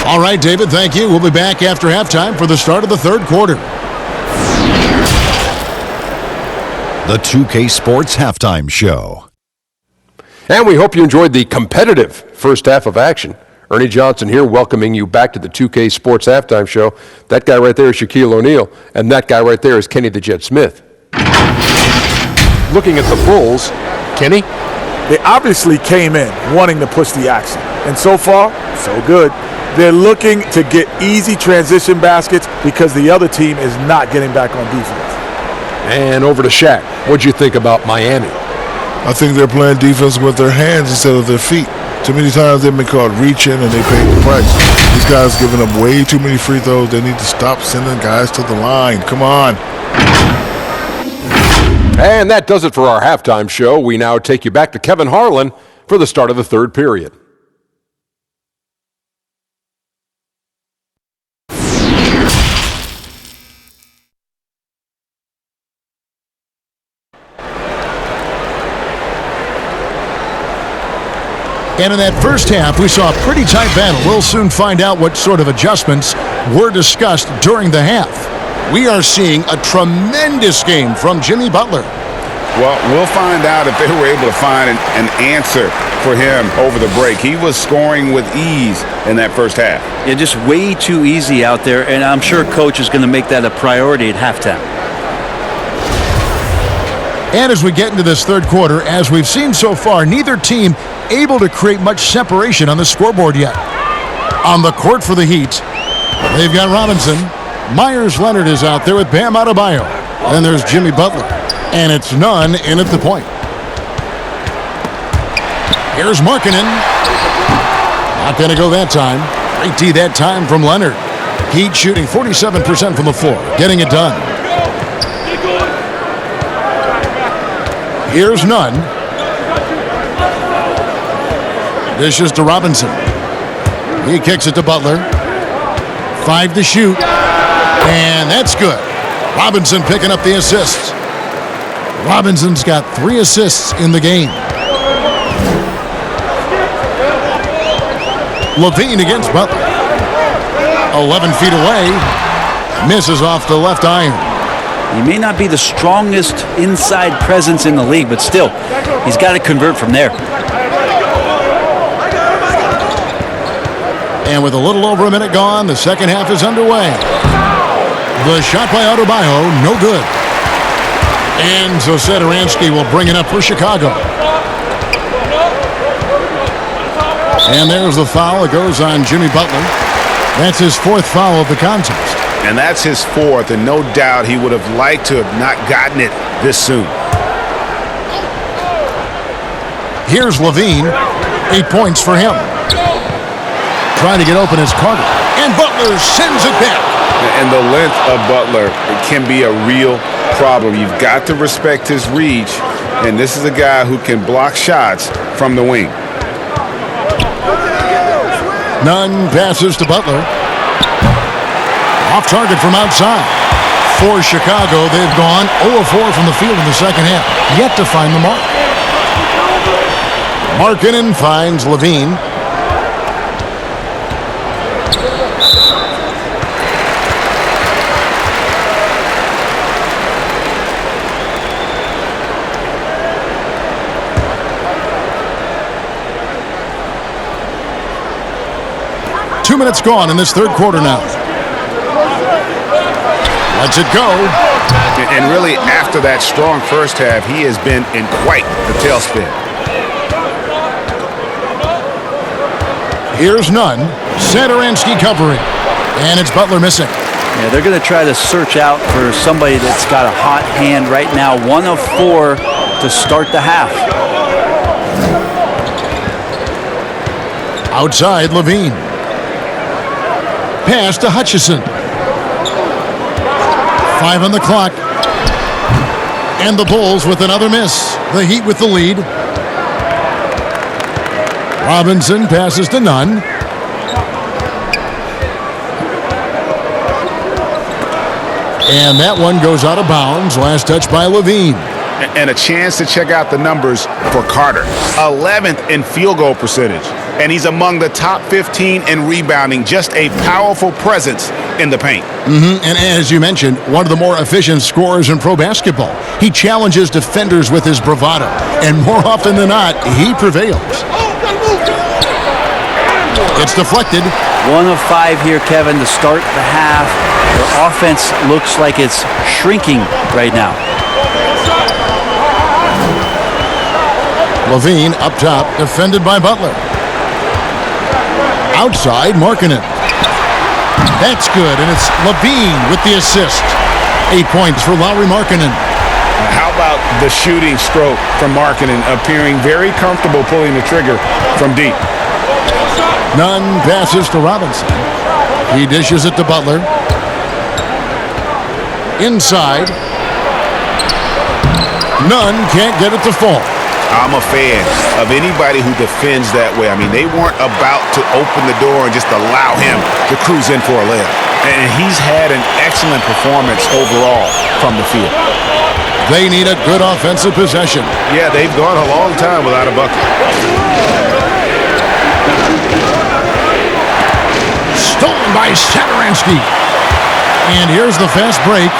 All right, David, thank you. We'll be back after halftime for the start of the third quarter. The 2K Sports Halftime Show. And we hope you enjoyed the competitive first half of action. Ernie Johnson here, welcoming you back to the 2K Sports Halftime Show. That guy right there is Shaquille O'Neal, and that guy right there is Kenny the Jet Smith. Looking at the Bulls, Kenny? They obviously came in wanting to push the action, and so far, so good. They're looking to get easy transition baskets because the other team is not getting back on defense. And over to Shaq. What'd you think about Miami? I think they're playing defense with their hands instead of their feet. Too many times they've been caught reaching and they pay the price. These guys giving up way too many free throws. They need to stop sending guys to the line. Come on. And that does it for our halftime show. We now take you back to Kevin Harlan for the start of the third period. And in that first half, we saw a pretty tight battle. We'll soon find out what sort of adjustments were discussed during the half. We are seeing a tremendous game from Jimmy Butler. Well, we'll find out if they were able to find an answer for him over the break. He was scoring with ease in that first half. Yeah, just way too easy out there, and I'm sure Coach is going to make that a priority at halftime. And as we get into this third quarter, as we've seen so far, neither team able to create much separation on the scoreboard yet. On the court for the Heat, they've got Robinson. Myers Leonard is out there with Bam Adebayo. Then there's Jimmy Butler. And it's none in at the point. Here's Markkanen. Not going to go that time. Great D that time from Leonard. Heat shooting 47% from the floor, getting it done. Here's none. Dishes to Robinson. He kicks it to Butler. 5 to shoot. And that's good. Robinson picking up the assists. Robinson's got 3 assists in the game. Levine against Butler. 11 feet away. Misses off the left iron. He may not be the strongest inside presence in the league, but still, he's got to convert from there. And with a little over a minute gone, the second half is underway. The shot by Adebayo, no good. And so Satoransky will bring it up for Chicago. And there's the foul. It goes on Jimmy Butler. That's his 4th foul of the contest. And that's his 4th, and no doubt he would have liked to have not gotten it this soon. Here's Levine. 8 points for him. Trying to get open is Carter. And Butler sends it back. And the length of Butler can be a real problem. You've got to respect his reach, and this is a guy who can block shots from the wing. Nunn passes to Butler. Off target from outside. For Chicago, they've gone 0-4 from the field in the second half. Yet to find the mark. Markkanen finds Levine. Two minutes gone in this third quarter now. Lets it go. And really, after that strong first half, he has been in quite the tailspin. Here's Nunn. Satoransky covering. And it's Butler missing. Yeah, they're going to try to search out for somebody that's got a hot hand right now. 1 of 4 to start the half. Outside, Levine. Pass to Hutchison. 5 on the clock. And the Bulls with another miss. The Heat with the lead. Robinson passes to Nunn. And that one goes out of bounds. Last touch by Levine. And a chance to check out the numbers for Carter. 11th in field goal percentage. And he's among the top 15 in rebounding. Just a powerful presence in the paint. And as you mentioned, one of the more efficient scorers in pro basketball. He challenges defenders with his bravado. And more often than not, he prevails. It's deflected. 1 of 5 here, Kevin, to start the half. Their offense looks like it's shrinking right now. Levine up top, defended by Butler. Outside, Markkanen. That's good, and it's Levine with the assist. 8 points for Lauri Markkanen. How about the shooting stroke from Markkanen, appearing very comfortable pulling the trigger from deep. Nunn passes to Robinson. He dishes it to Butler. Inside. Nunn can't get it to fall. I'm a fan of anybody who defends that way. I mean, they weren't about to open the door and just allow him to cruise in for a layup. And he's had an excellent performance overall from the field. They need a good offensive possession. Yeah, they've gone a long time without a bucket. Stolen by Saturansky. And here's the fast break.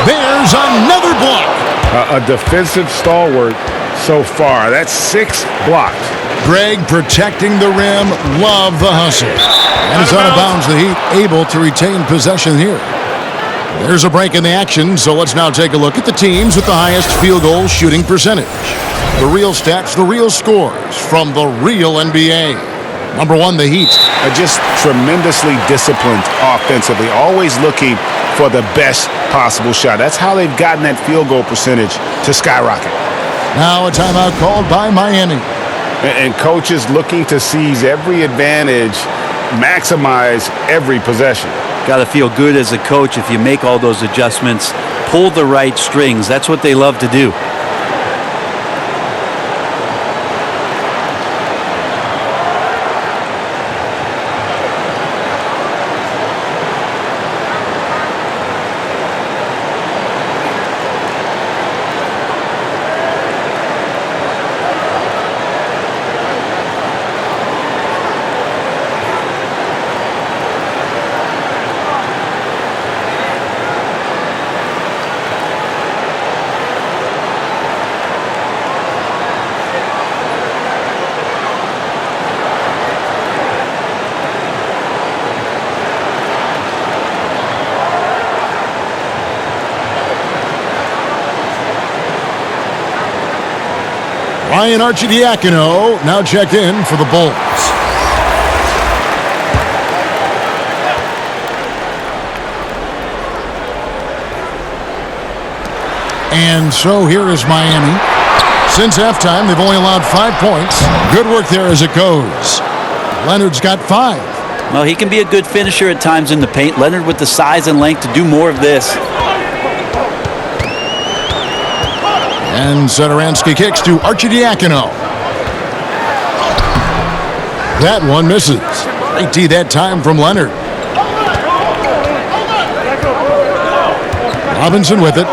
There's another block. A defensive stalwart so far. That's 6 blocked. Greg protecting the rim. Love the hustle. And it's out of bounds. The Heat able to retain possession here. There's a break in the action, so let's now take a look at the teams with the highest field goal shooting percentage. The real stats, the real scores from the real NBA. Number 1, the Heat. Just tremendously disciplined offensively, always looking for the best possible shot. That's how they've gotten that field goal percentage to skyrocket. Now a timeout called by Miami. And coaches looking to seize every advantage, maximize every possession. Got to feel good as a coach if you make all those adjustments, pull the right strings. That's what they love to do. Ryan Arcidiacono now checked in for the Bulls. And so here is Miami. Since halftime, they've only allowed 5 points. Good work there as it goes. Leonard's got 5. Well, he can be a good finisher at times in the paint. Leonard with the size and length to do more of this. And Saturansky kicks to Arcidiacono. That one misses. Late tee that time from Leonard. Robinson with it.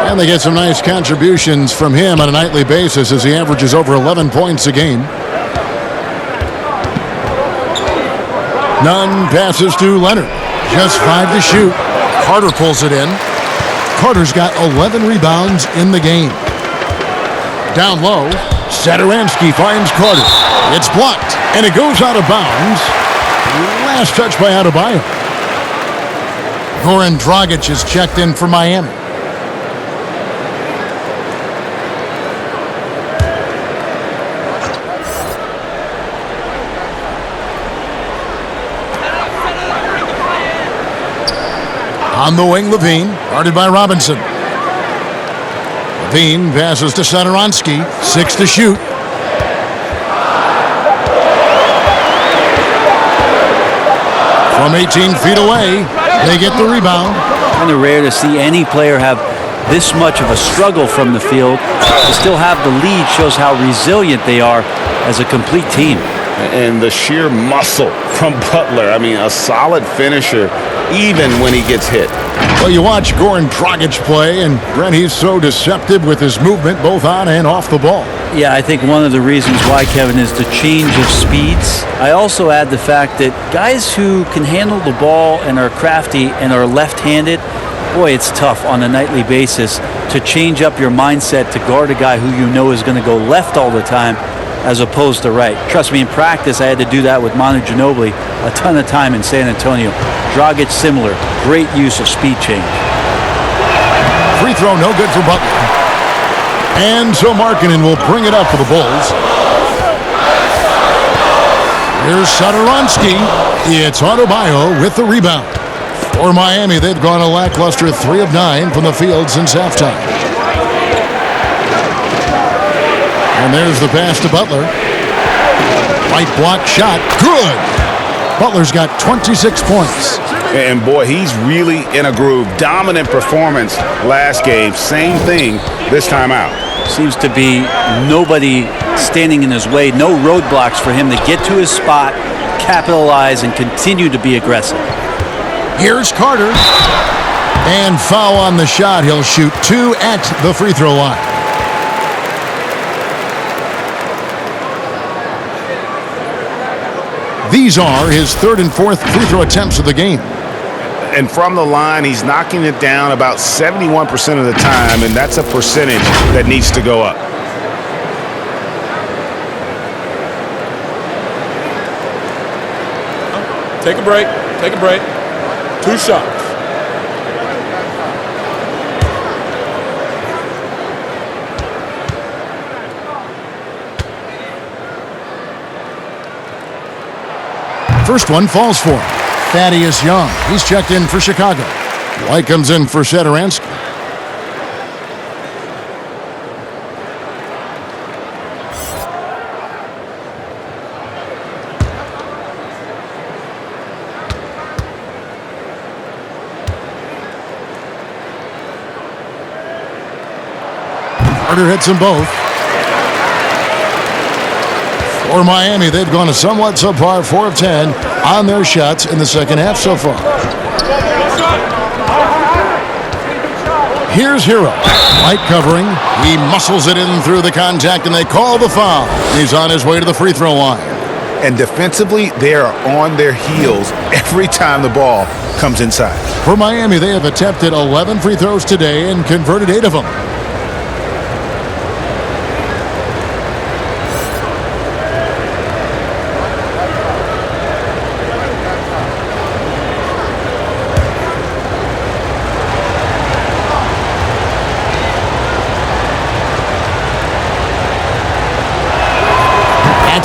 And they get some nice contributions from him on a nightly basis as he averages over 11 points a game. Nunn passes to Leonard. Just 5 to shoot. Carter pulls it in. Carter's got 11 rebounds in the game. Down low, Saturansky finds Carter. It's blocked, and it goes out of bounds. Last touch by Adebayo. Goran Dragic is checked in for Miami. On the wing, Levine, guarded by Robinson. Levine passes to Saturansky, 6 to shoot. From 18 feet away, they get the rebound. Kind of rare to see any player have this much of a struggle from the field. To still have the lead shows how resilient they are as a complete team. And the sheer muscle from Butler. I mean, a solid finisher, even when he gets hit. Well, you watch Goran Dragic play, and Brent, he's so deceptive with his movement, both on and off the ball. Yeah, I think one of the reasons why, Kevin, is the change of speeds. I also add the fact that guys who can handle the ball and are crafty and are left-handed, boy, it's tough on a nightly basis to change up your mindset to guard a guy who you know is going to go left all the time as opposed to right. Trust me, in practice, I had to do that with Manu Ginobili a ton of time in San Antonio. Dragic similar. Great use of speed change. Free throw, no good for Butler. And so Markkanen will bring it up for the Bulls. Here's Saturansky. It's Adebayo with the rebound. For Miami, they've gone a lackluster 3 of 9 from the field since halftime. And there's the pass to Butler. Right block shot. Good. Butler's got 26 points. And boy, he's really in a groove. Dominant performance last game. Same thing this time out. Seems to be nobody standing in his way. No roadblocks for him to get to his spot, capitalize, and continue to be aggressive. Here's Carter. And foul on the shot. He'll shoot 2 at the free throw line. These are his third and fourth free throw attempts of the game. And from the line, he's knocking it down about 71% of the time, and that's a percentage that needs to go up. Take a break. Take a break. 2 shots. First one falls for him. Thaddeus Young. He's checked in for Chicago. White comes in for Shederansky. Carter hits them both. For Miami, they've gone a somewhat subpar 4 of 10 on their shots in the second half so far. Here's Hero. White covering. He muscles it in through the contact, and they call the foul. He's on his way to the free throw line. And defensively, they are on their heels every time the ball comes inside. For Miami, they have attempted 11 free throws today and converted 8 of them.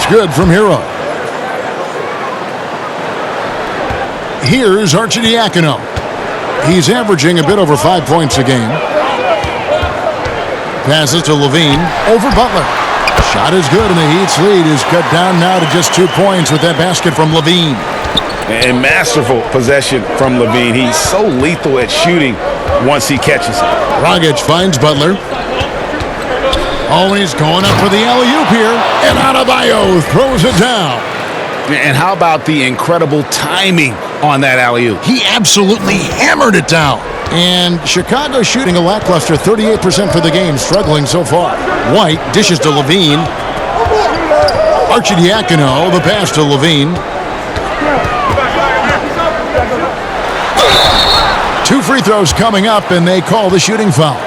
Good from Hero. Here's Arcidiacono. He's averaging a bit over 5 points a game. Passes to Levine over Butler. Shot is good, and the Heat's lead is cut down now to just 2 points with that basket from Levine. And masterful possession from Levine. He's so lethal at shooting once he catches it. Dragic finds Butler. Oh, and he's going up for the alley-oop here. And Adebayo throws it down. And how about the incredible timing on that alley-oop? He absolutely hammered it down. And Chicago shooting a lackluster 38% for the game, struggling so far. White dishes to Levine. Arcidiacono, the pass to Levine. 2 free throws coming up, and they call the shooting foul.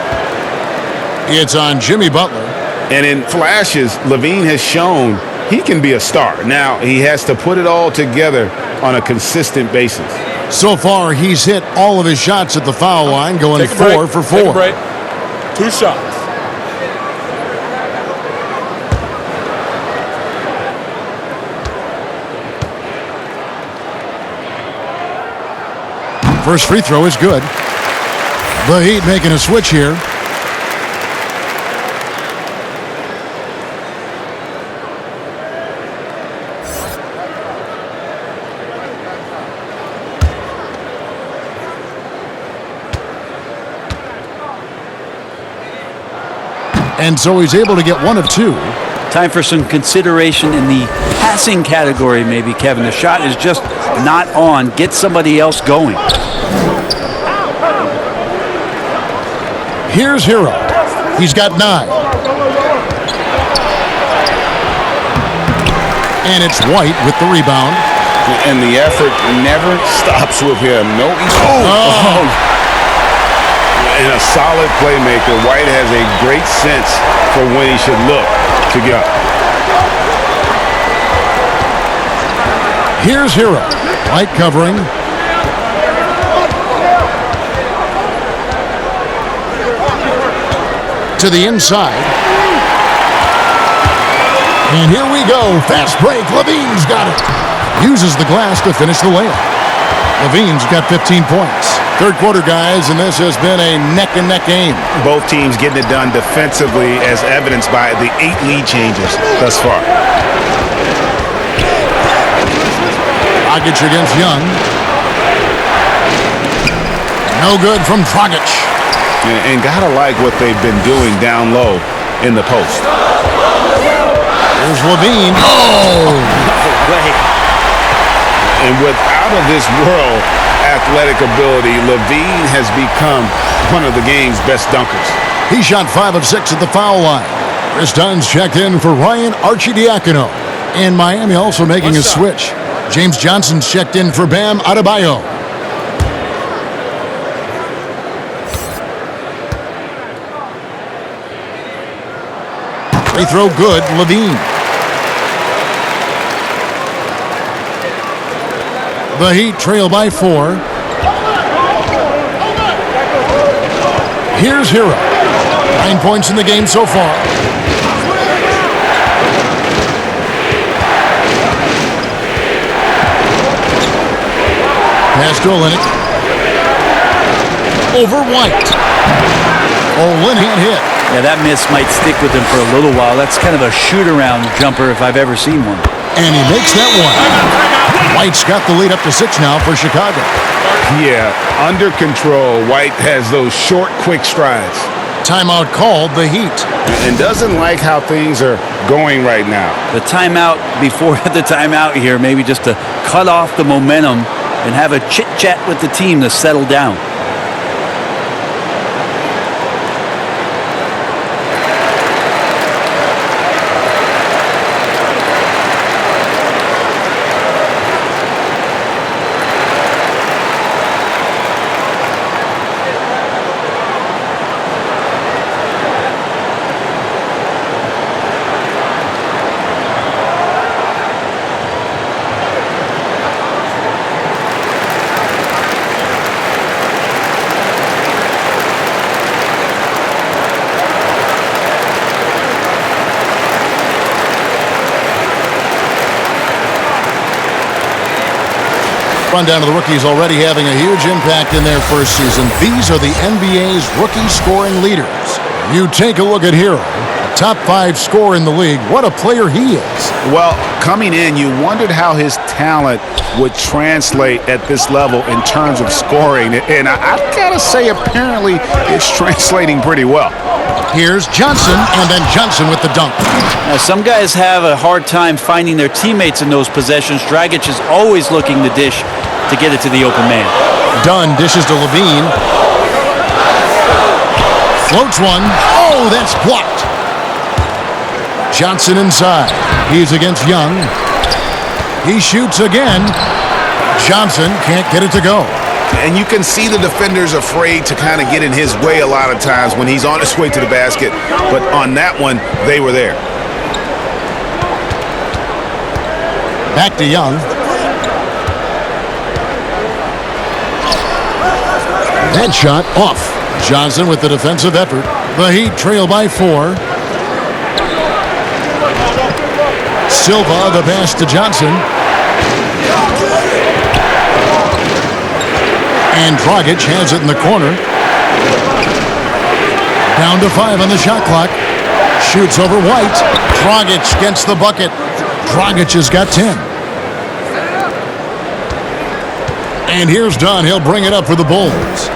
It's on Jimmy Butler. And in flashes, Levine has shown he can be a star. Now, he has to put it all together on a consistent basis. So far, he's hit all of his shots at the foul line, going 4 for 4. Take a break. 2 shots. First free throw is good. The Heat making a switch here. And so he's able to get 1 of 2. Time for some consideration in the passing category, maybe, Kevin. The shot is just not on. Get somebody else going. Here's Hero. He's got 9. And it's White with the rebound. And the effort never stops with him. No easy. And a solid playmaker. White has a great sense for when he should look to get up. Here's Hero. White covering. To the inside. And here we go. Fast break. Levine's got it. Uses the glass to finish the layup. Levine's got 15 points. Third quarter, guys, and this has been a neck-and-neck game. Both teams getting it done defensively, as evidenced by the 8 lead changes thus far. Dragic against Young. No good from Dragic. And gotta like what they've been doing down low in the post. There's Levine. Oh! And with out of this world athletic ability, Levine has become one of the game's best dunkers. He shot 5 of 6 at the foul line. Chris Dunn's checked in for Ryan Arcidiacono. And Miami also making a switch. James Johnson's checked in for Bam Adebayo. Free throw good, Levine. The Heat trail by 4. Here's Hero. 9 points in the game so far. Pass to Olynyk. Over White. Olynyk hit. Yeah, that miss might stick with him for a little while. That's kind of a shoot-around jumper if I've ever seen one. And he makes that one. White's got the lead up to 6 now for Chicago. Yeah, under control. White has those short, quick strides. Timeout called, the Heat. And doesn't like how things are going right now. The timeout before the timeout here, maybe just to cut off the momentum and have a chit-chat with the team to settle down. Rundown of the rookies already having a huge impact in their first season. These are the NBA's rookie scoring leaders. You take a look at Hero, top 5 scorer in the league. What a player he is. Well, coming in, you wondered how his talent would translate at this level in terms of scoring. And I've got to say, apparently, it's translating pretty well. Here's Johnson, and then Johnson with the dunk. Now, some guys have a hard time finding their teammates in those possessions. Dragic is always looking to dish to get it to the open man. Dunn dishes to Levine. Floats one. Oh, that's blocked. Johnson inside. He's against Young. He shoots again. Johnson can't get it to go. And you can see the defenders afraid to kind of get in his way a lot of times when he's on his way to the basket. But on that one, they were there. Back to Young. That shot off. Johnson with the defensive effort. The Heat trail by 4. Silva, the pass to Johnson. And Dragic has it in the corner. Down to 5 on the shot clock. Shoots over White. Dragic gets the bucket. Dragic has got 10. And here's Dunn. He'll bring it up for the Bulls.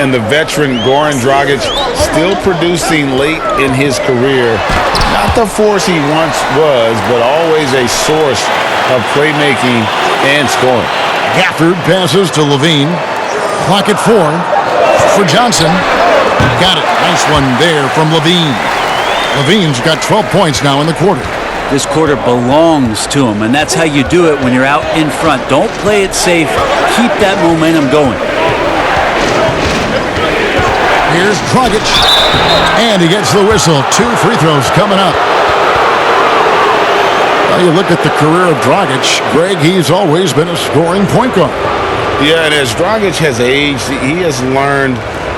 And the veteran Goran Dragic still producing late in his career. Not the force he once was, but always a source of playmaking and scoring. Gafford passes to Levine. Clock at 4 for Johnson. Got it. Nice one there from Levine. Levine's got 12 points now in the quarter. This quarter belongs to him, and that's how you do it when you're out in front. Don't play it safe. Keep that momentum going. Here's Dragic. And he gets the whistle. 2 free throws coming up. Well, you look at the career of Dragic, Greg, he's always been a scoring point guard. Yeah, and as Dragic has aged, he has learned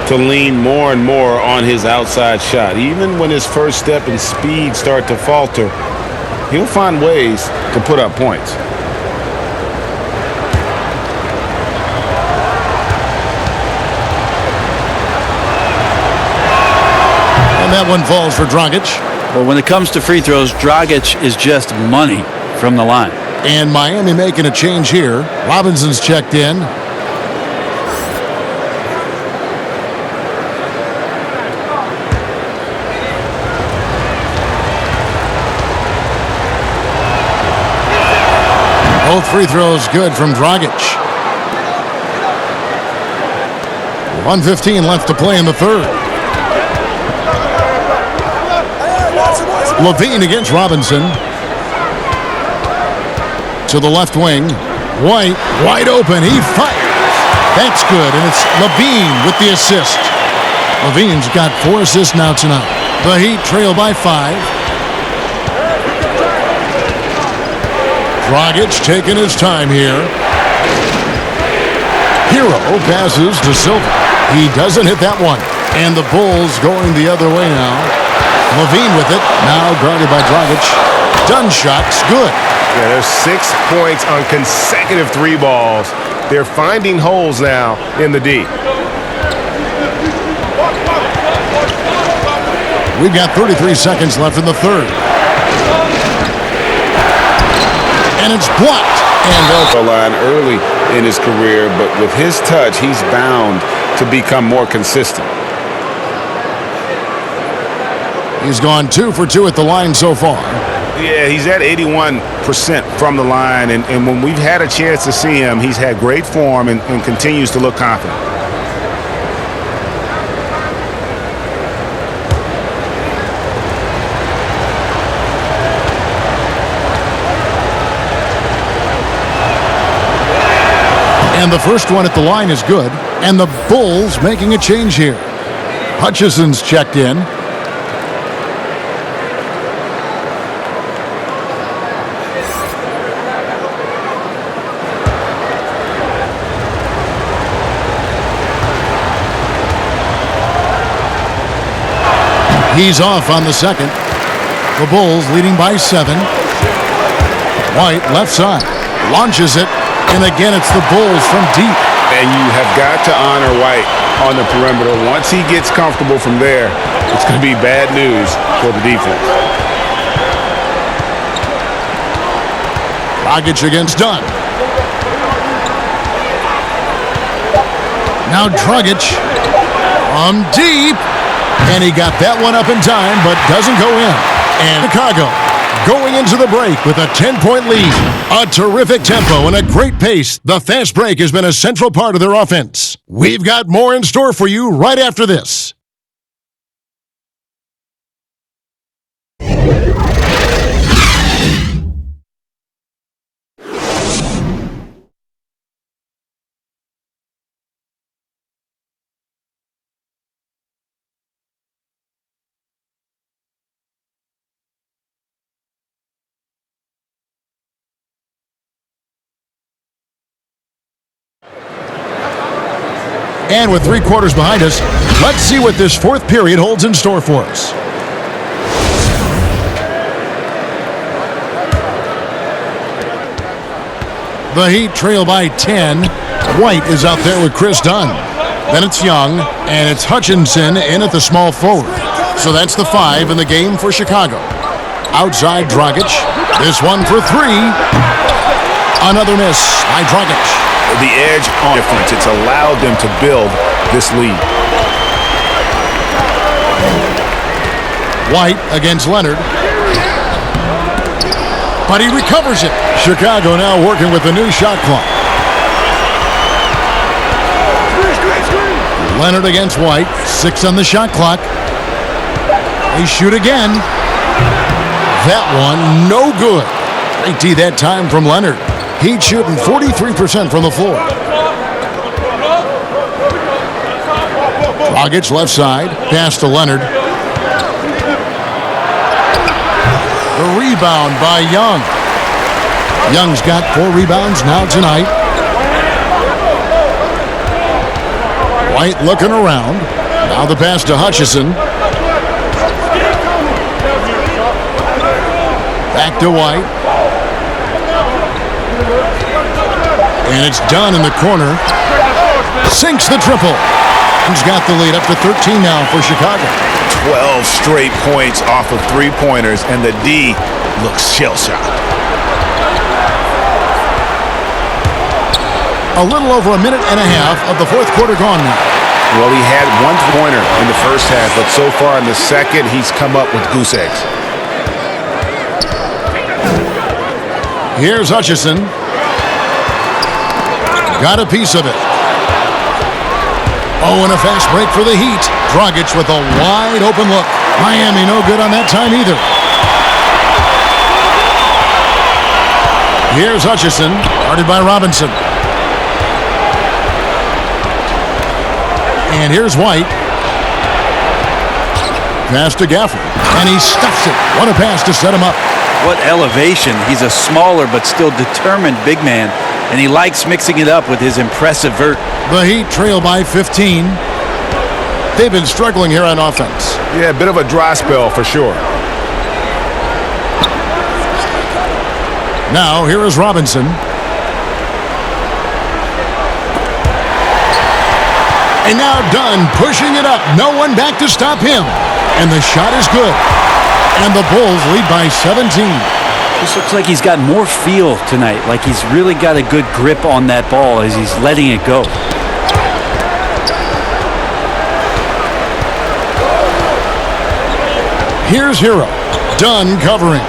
to lean more and more on his outside shot. Even when his first step and speed start to falter, he'll find ways to put up points. And that one falls for Dragic. Well, when it comes to free throws, Dragic is just money from the line. And Miami making a change here. Robinson's checked in. Both free throws good from Dragic. 1:15 left to play in the third. Levine against Robinson. to the left wing. White, wide open. He fires. That's good, and it's Levine with the assist. Levine's got 4 assists now tonight. The Heat trail by 5. Dragic taking his time here. Hero passes to Silva. He doesn't hit that one. And the Bulls going the other way now. Levine with it. Now guarded by Dragic. Done shots. Good. Yeah, there's 6 points on consecutive 3 balls. They're finding holes now in the D. We've got 33 seconds left in the third. And it's blocked. And line early in his career, but with his touch, he's bound to become more consistent. He's gone 2 for 2 at the line so far. Yeah, he's at 81% from the line, and when we've had a chance to see him, he's had great form and continues to look confident. And the first one at the line is good. And the Bulls making a change here. Hutchison's checked in. He's off on the second. The Bulls leading by 7. White left side. Launches it. And again, it's the Bulls from deep. And you have got to honor White on the perimeter. Once he gets comfortable from there, it's going to be bad news for the defense. Dragic against Dunn. Now Dragic from deep. And he got that one up in time, but doesn't go in. And Chicago going into the break with a 10-point lead. A terrific tempo and a great pace. The fast break has been a central part of their offense. We've got more in store for you right after this. And with 3 quarters behind us, let's see what this fourth period holds in store for us. The Heat trail by 10. White is out there with Chris Dunn. Then it's Young, and it's Hutchinson in at the small forward. So that's the 5 in the game for Chicago. Outside Dragic. This one for 3. Another miss by Dragic. The edge on difference. It's allowed them to build this lead. White against Leonard. But he recovers it. Chicago now working with the new shot clock. Leonard against White. 6 on the shot clock. They shoot again. That one, no good. Great D that time from Leonard. Heat shooting 43% from the floor. Dragic left side. Pass to Leonard. The rebound by Young. Young's got 4 rebounds now tonight. White looking around. Now the pass to Hutchison. Back to White. And it's done in the corner. Sinks the triple. He's got the lead up to 13 now for Chicago. 12 straight points off of 3-pointers, and the D looks shell-shocked. A little over a minute and a half of the fourth quarter gone now. Well, he had 1-pointer in the first half, but so far in the second, he's come up with goose eggs. Here's Hutchison. Got a piece of it. Oh, and a fast break for the Heat. Dragic with a wide open look. Miami no good on that time either. Here's Hutchison, guarded by Robinson. And here's White. Pass to Gafford, and he stuffs it. What a pass to set him up. What elevation. He's a smaller but still determined big man, and he likes mixing it up with his impressive vert. The Heat trail by 15. They've been struggling here on offense. Yeah, a bit of a dry spell for sure. Now, here is Robinson. And now Dunn pushing it up. No one back to stop him. And the shot is good. And the Bulls lead by 17. This looks like he's got more feel tonight, like he's really got a good grip on that ball as he's letting it go. Here's Hero. Dunn covering.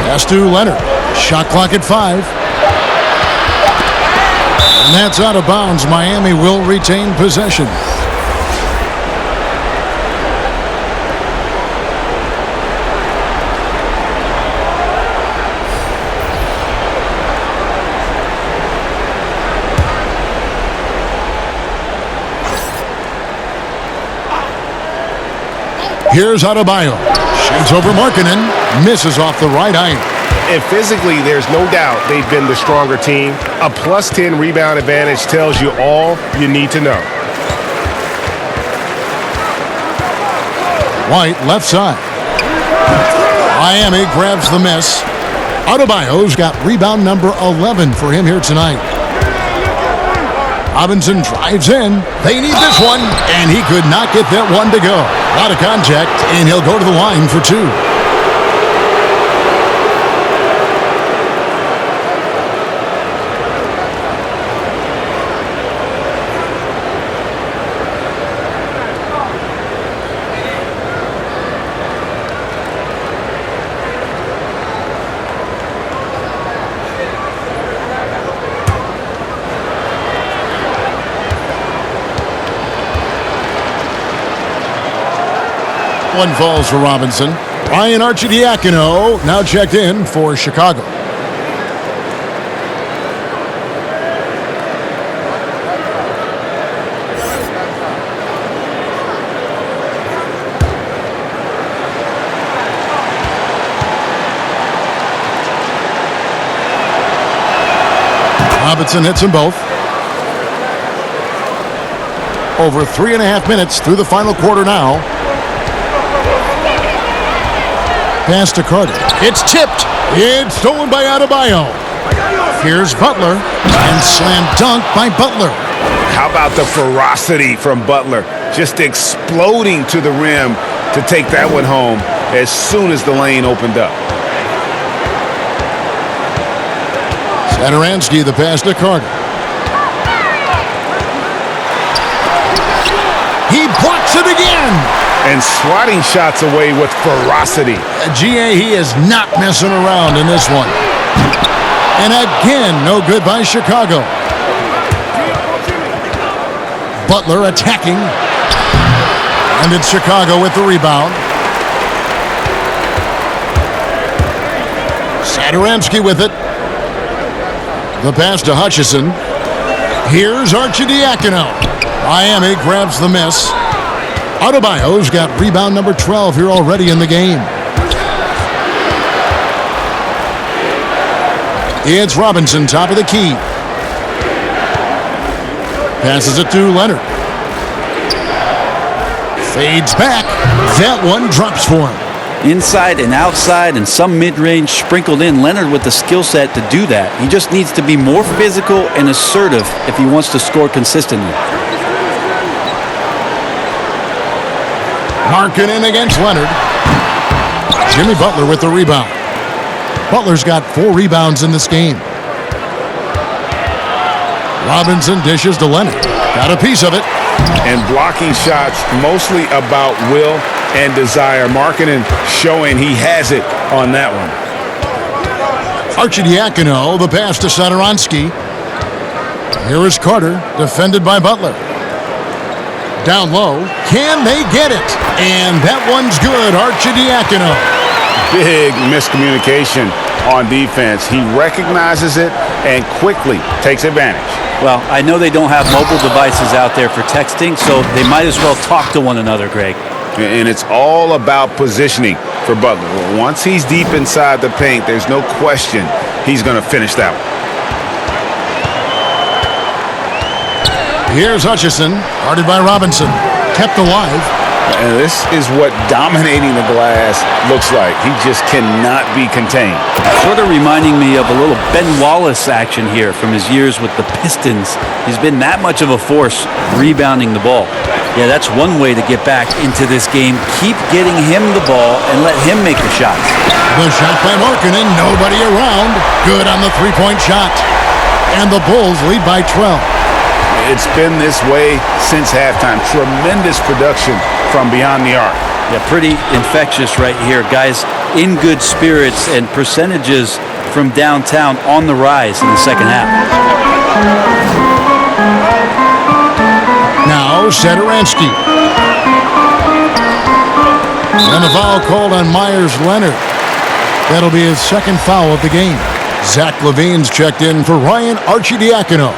Pass to Leonard. Shot clock at 5. And that's out of bounds. Miami will retain possession. Here's Adebayo. Shoots over Markkanen. Misses off the right iron. And physically, there's no doubt they've been the stronger team. A plus 10 rebound advantage tells you all you need to know. White left side. Miami grabs the miss. Adebayo's got rebound number 11 for him here tonight. Robinson drives in. They need this one, and he could not get that one to go. A lot of contact, and he'll go to the line for 2. One falls for Robinson. Ryan Arcidiacono now checked in for Chicago. Robinson hits them both. Over 3.5 minutes through the final quarter now. Pass to Carter. It's tipped. It's stolen by Adebayo. Here's Butler. And slam dunk by Butler. How about the ferocity from Butler? Just exploding to the rim to take that one home as soon as the lane opened up. Satoransky, the pass to Carter. He blocks it again. And swatting shots away with ferocity. GA, he is not messing around in this one. And again, no good by Chicago. Butler attacking. And it's Chicago with the rebound. Satoransky with it. The pass to Hutchison. Here's Arcidiacono. Miami grabs the miss. Adebayo's got rebound number 12 here already in the game. It's Robinson, top of the key. Passes it to Leonard. Fades back. That one drops for him. Inside and outside and some mid-range sprinkled in. Leonard with the skill set to do that. He just needs to be more physical and assertive if he wants to score consistently. Markkanen against Leonard. Jimmy Butler with the rebound. Butler's got 4 rebounds in this game. Robinson dishes to Leonard. Got a piece of it. And blocking shots mostly about will and desire. Markkanen showing he has it on that one. Arcidiacono, the pass to Satoransky. Here is Carter, defended by Butler. Down low. Can they get it? And that one's good. Arcidiacono. big miscommunication on defense. He recognizes it and quickly takes advantage. Well, I know they don't have mobile devices out there for texting, so they might as well talk to one another, Greg. And it's all about positioning for Butler. Once he's deep inside the paint, there's no question he's going to finish that one. Here's Hutchison, guarded by Robinson. Kept alive. And this is what dominating the glass looks like. He just cannot be contained. Sort of reminding me of a little Ben Wallace action here from his years with the Pistons. He's been that much of a force rebounding the ball. Yeah, that's one way to get back into this game. Keep getting him the ball and let him make the shots. The shot by Markkanen, nobody around. Good on the three-point shot. And the Bulls lead by 12. It's been this way since halftime. Tremendous production from beyond the arc. Yeah, pretty infectious right here. Guys in good spirits and percentages from downtown on the rise in the second half. Now, Satoransky. And the foul called on Myers-Leonard. That'll be his second foul of the game. Zach LaVine's checked in for Ryan Arcidiacono.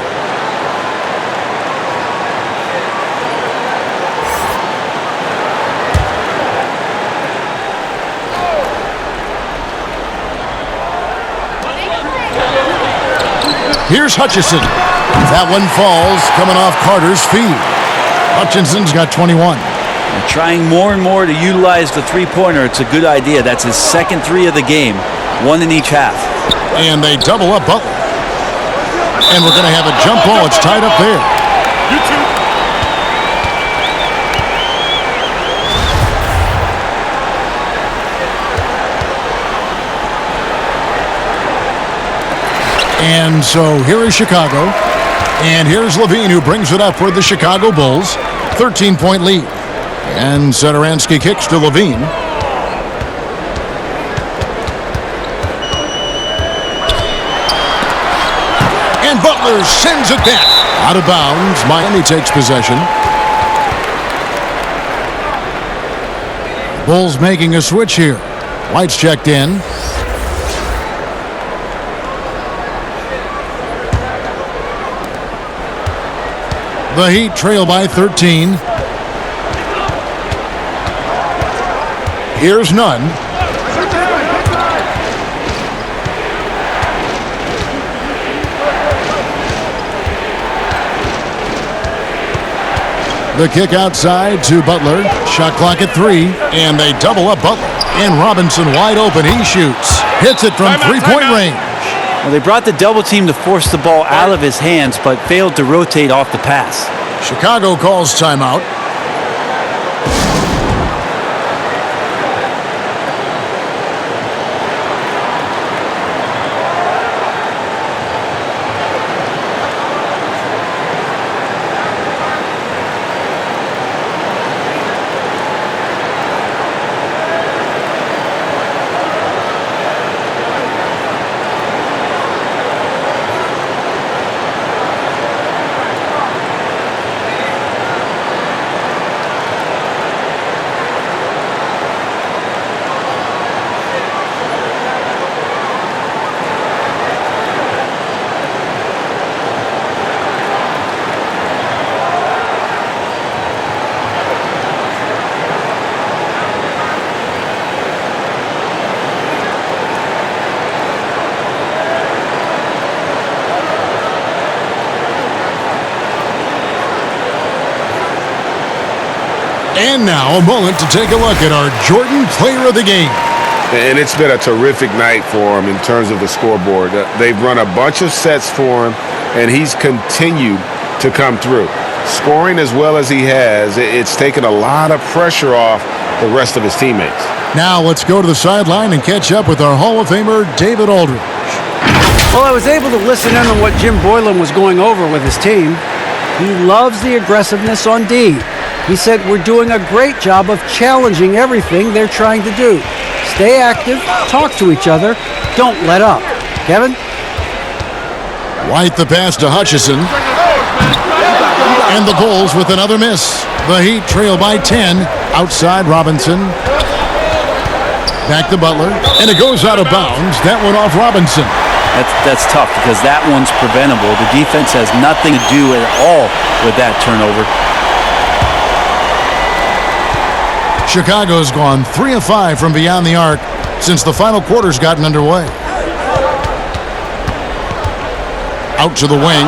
Here's Hutchison. That one falls, coming off Carter's feed. Hutchinson's got 21. They're trying more and more to utilize the three-pointer. It's a good idea. That's his second three of the game, one in each half. And they double up Butler. And we're going to have a jump ball. It's tied up there. And so here is Chicago. And here's LaVine, who brings it up for the Chicago Bulls. 13-point lead. And Satoransky kicks to LaVine. And Butler sends it back. Out of bounds. Miami takes possession. Bulls making a switch here. White's checked in. The Heat trail by 13. Here's Nunn. The kick outside to Butler. Shot clock at 3. And they double up Butler. And Robinson wide open. He shoots. Hits it from three-point range. Well, they brought the double team to force the ball out of his hands, but failed to rotate off the pass. Chicago calls timeout. And now a moment to take a look at our Jordan Player of the Game. And it's been a terrific night for him in terms of the scoreboard. They've run a bunch of sets for him, and he's continued to come through. Scoring as well as he has, it's taken a lot of pressure off the rest of his teammates. Now let's go to the sideline and catch up with our Hall of Famer, David Aldridge. Well, I was able to listen in on what Jim Boylan was going over with his team. He loves the aggressiveness on D. He said we're doing a great job of challenging everything they're trying to do. Stay active, talk to each other, don't let up. Kevin? White the pass to Hutchison. And the Bulls with another miss. The Heat trail by 10. Outside Robinson. Back to Butler, and it goes out of bounds. That one off Robinson. That's tough because that one's preventable. The defense has nothing to do at all with that turnover. Chicago's gone 3 of 5 from beyond the arc since the final quarter's gotten underway. Out to the wing.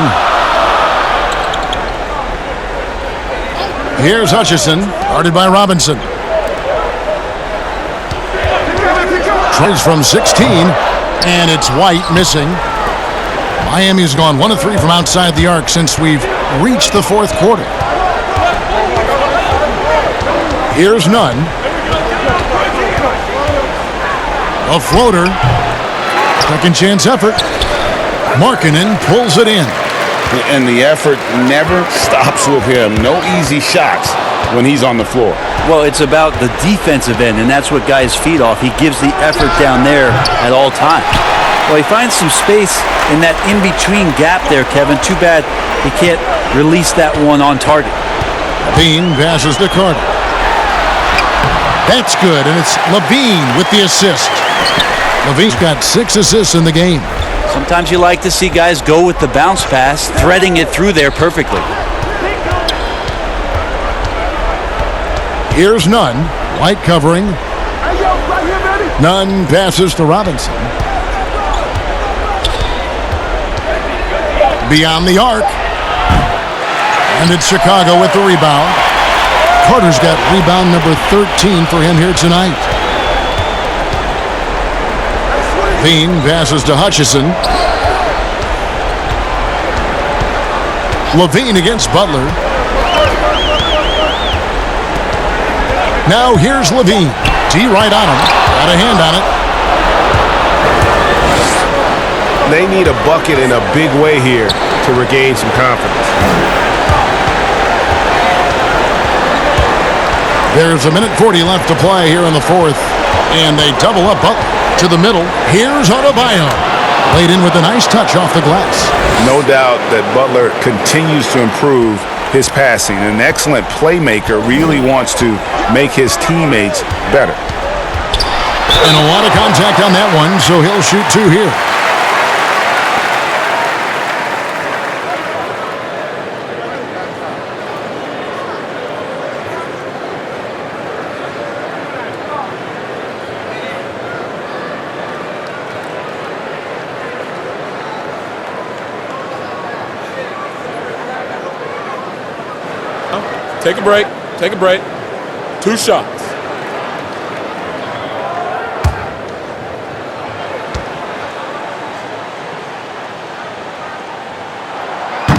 Here's Hutchison, guarded by Robinson. Tries from 16, and it's White missing. Miami's gone 1 of 3 from outside the arc since we've reached the fourth quarter. Here's Nunn. A floater. Second chance effort. Markkanen pulls it in. And the effort never stops with him. No easy shots when he's on the floor. Well, it's about the defensive end, and that's what guys feed off. He gives the effort down there at all times. Well, he finds some space in that in-between gap there, Kevin. Too bad he can't release that one on target. Bean passes to Carter. That's good, and it's Levine with the assist. Levine's got 6 assists in the game. Sometimes you like to see guys go with the bounce pass, threading it through there perfectly. Here's Nunn. White covering. Nunn passes to Robinson. Beyond the arc. And it's Chicago with the rebound. Carter's got rebound number 13 for him here tonight. Bean passes to Hutchison. Levine against Butler. Now here's Levine. D right on him. Got a hand on it. They need a bucket in a big way here to regain some confidence. There's 1:40 left to play here in the fourth. And they double up Butler to the middle. Here's Adebayo. Laid in with a nice touch off the glass. No doubt that Butler continues to improve his passing. An excellent playmaker, really wants to make his teammates better. And a lot of contact on that one, so he'll shoot 2 here. Take a break. Take a break. 2 shots.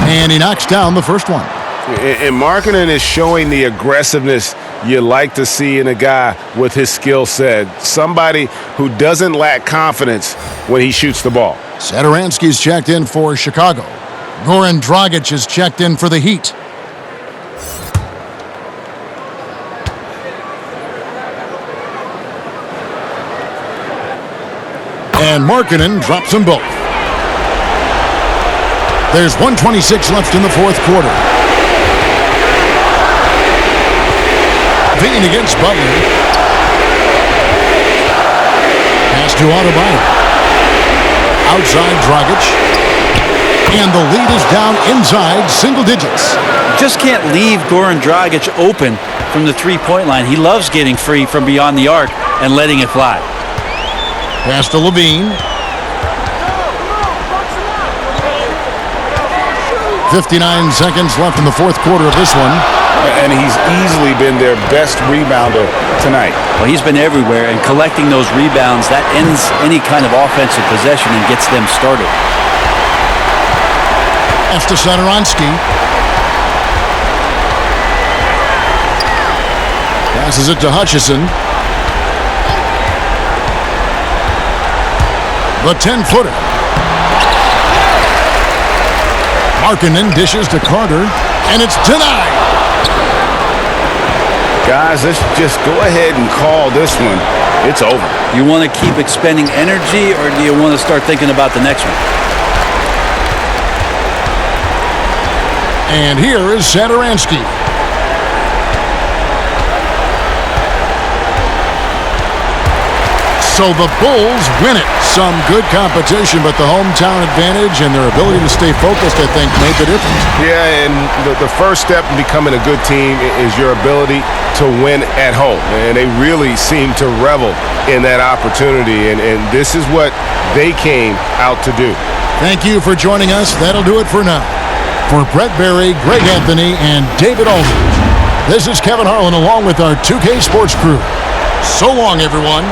And he knocks down the first one. And Markkanen is showing the aggressiveness you like to see in a guy with his skill set. Somebody who doesn't lack confidence when he shoots the ball. Satoransky's checked in for Chicago. Goran Dragic is checked in for the Heat. And Markkanen drops them both. There's 1:26 left in the fourth quarter. Bean against Butler. Pass to Adebayo. Outside Dragic. And the lead is down inside single digits. Just can't leave Goran Dragic open from the three-point line. He loves getting free from beyond the arc and letting it fly. Pass to Levine. 59 seconds left in the fourth quarter of this one. And he's easily been their best rebounder tonight. Well, he's been everywhere, and collecting those rebounds, that ends any kind of offensive possession and gets them started. Pass to Satoransky. Passes it to Hutchison. The 10-footer. Markkanen dishes to Carter, and it's denied. Guys, let's just go ahead and call this one. It's over. You want to keep expending energy, or do you want to start thinking about the next one? And here is Satoransky. So the Bulls win it. Some good competition, but the hometown advantage and their ability to stay focused, I think, made the difference. Yeah, and the first step in becoming a good team is your ability to win at home. And they really seem to revel in that opportunity, and this is what they came out to do. Thank you for joining us. That'll do it for now. For Brett Berry, Greg Anthony, and David Aldridge, this is Kevin Harlan along with our 2K Sports crew. So long, everyone.